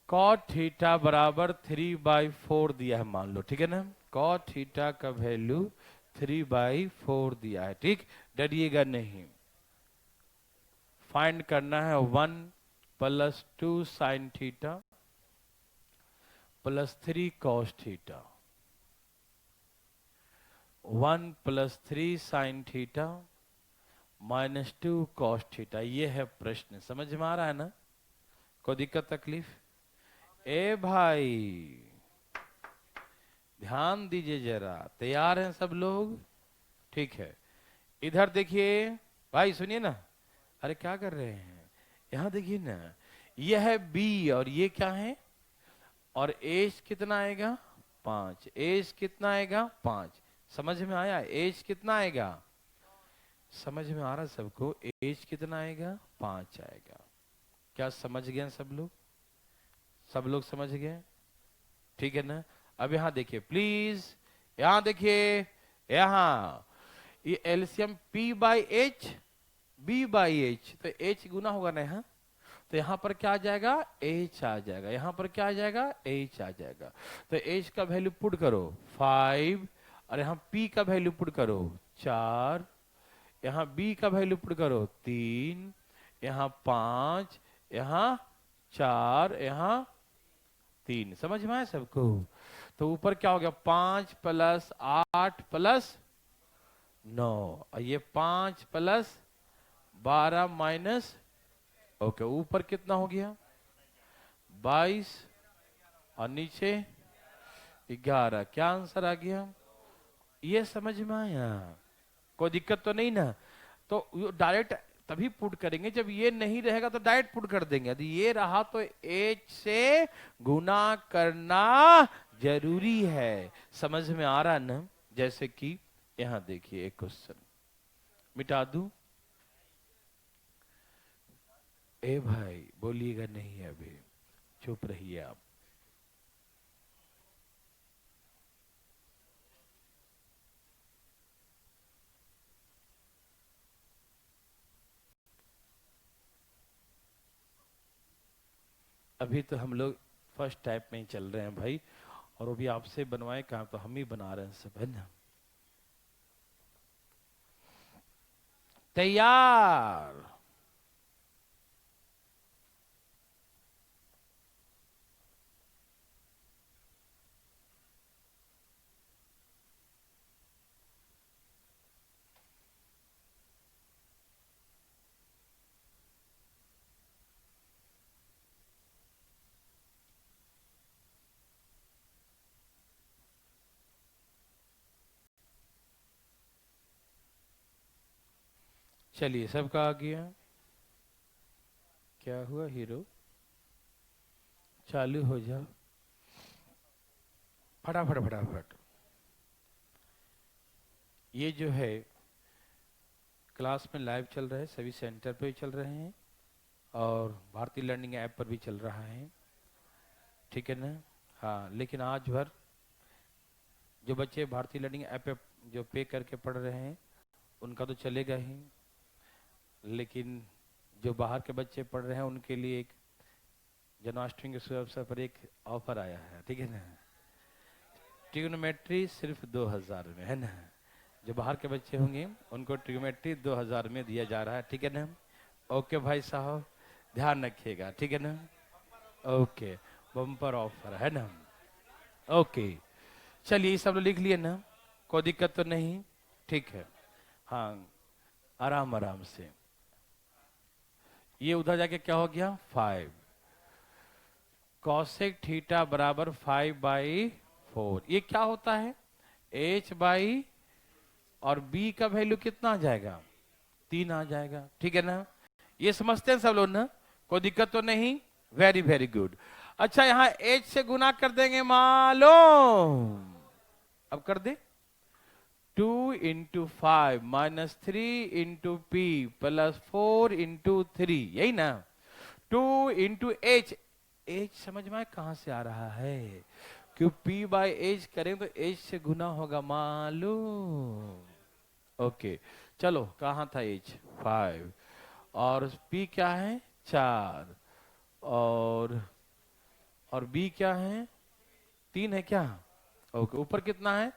कॉट थीटा बराबर 3/4 दिया है मान लो, ठीक है ना? कॉट थीटा का वैल्यू 3/4 दिया है, ठीक? डरिएगा नहीं। फाइंड करना है 1 + 2 sine theta + 3 cos theta. 1 + 3 sine theta -2 cos theta. ये है प्रश्न। समझ में आ रहा है ना? कोई दिक्कत तकलीफ? ए भाई ध्यान दीजिए जरा, तैयार हैं सब लोग? ठीक है, इधर देखिए भाई, सुनिए ना। अरे क्या कर रहे हैं? यहां देखिए ना, यह है बी और ये क्या है? और एज कितना आएगा? 5। एज कितना आएगा? 5। समझ में आया? एज कितना आएगा? समझ में आ रहा सबको? एज कितना आएगा? 5 आएगा। क्या समझ गए सब लोग? सब लोग समझ गए? ठीक है ना? अब यहां देखिए प्लीज, यहां देखिए, यहां ये एलसीएम P/H B/H, तो H गुना होगा ना यहाँ, तो यहां पर क्या आ जाएगा? H आ जाएगा। यहां पर क्या आ जाएगा? H आ जाएगा। तो H का वैल्यू पुट करो 5, और यहाँ P का वैल्यू पुट करो 4, यहाँ B का वैल्यू पुट करो 3, यहाँ 5, यहाँ 4, यहाँ 3। समझ में आया सबको? तो ऊपर क्या हो गया? 5 + 8 + 9, और ये 5 + 12 माइनस, ओके, ऊपर कितना हो गया? 22, और नीचे 11। क्या आंसर आ गया? ये समझ में आया? कोई दिक्कत तो नहीं ना? तो डायरेक्ट तभी पुट करेंगे जब ये नहीं रहेगा, तो डायरेक्ट पुट कर देंगे। यदि ये रहा तो एच से गुना करना जरूरी है। समझ में आ रहा ना? जैसे कि यहां देखिए एक क्वेश्चन, मिटा दूं? ए भाई बोलिएगा नहीं, अभी चुप रहिए आप। अभी तो हम लोग फर्स्ट टाइप में ही चल रहे हैं भाई, और वो भी आपसे बनवाए कहाँ, तो हम ही बना रहे हैं सब, है ना? तैयार? चलिए, सबका आ गया? क्या हुआ हीरो? चालू हो जाओ फटाफट फटाफट। ये जो है क्लास में लाइव चल रहा है, सभी सेंटर पे चल रहे हैं, और भारतीय लर्निंग ऐप पर भी चल रहा है, ठीक है ना? हाँ, लेकिन आज भर जो बच्चे भारतीय लर्निंग ऐप पे जो पे करके पढ़ रहे हैं उनका तो चलेगा ही, लेकिन जो बाहर के बच्चे पढ़ रहे हैं उनके लिए एक जन्माष्टमी के शुभ अवसर पर एक ऑफर आया है, ठीक है ना? ट्रिग्नोमेट्री सिर्फ 2000 में, है ना? जो बाहर के बच्चे होंगे उनको ट्रिग्नोमेट्री 2000 में दिया जा रहा है, ठीक है ना? ओके भाई साहब, ध्यान रखिएगा, ठीक है ना? ओके, बम्पर ऑफर है ना? ओके, चलिए सब लोग लिख लिए ना? कोई दिक्कत तो नहीं? ठीक है, हाँ, आराम आराम से। ये उधर जाके क्या हो गया 5। कॉसेक थीटा बराबर 5/4। ये क्या होता है h बाई, और b का वैल्यू कितना आ जाएगा 3 आ जाएगा। ठीक है ना, ये समझते हैं सब लोग ना, कोई दिक्कत तो नहीं। Very very good. अच्छा यहां h से गुना कर देंगे मालूम, अब कर दे 2 into 5 minus 3 into P plus 4 into 3, यही ना। 2 इंटू एच, एच समझ में कहां से आ रहा है, क्यों p बाई एच करें तो h से गुना होगा मालूम। ओके चलो, कहां था h 5, और p क्या है 4, और b क्या है 3 है क्या। ओके ऊपर कितना है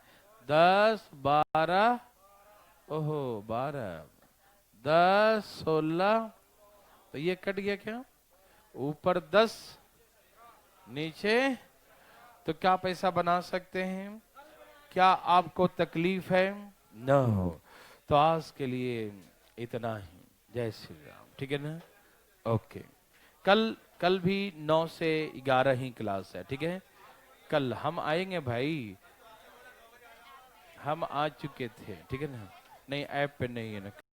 10 12, ओहो 12 10 16, तो ये कट गया क्या, ऊपर 10 नीचे, तो क्या पैसा बना सकते हैं, क्या आपको तकलीफ है, नो। तो आज के लिए इतना ही, जय श्री राम। ठीक है ना, ओके। कल कल भी 9 से 11 ही क्लास है, ठीक है। कल हम आएंगे भाई, हम आ चुके थे, ठीक है ना, नहीं ऐप पे नहीं है ना।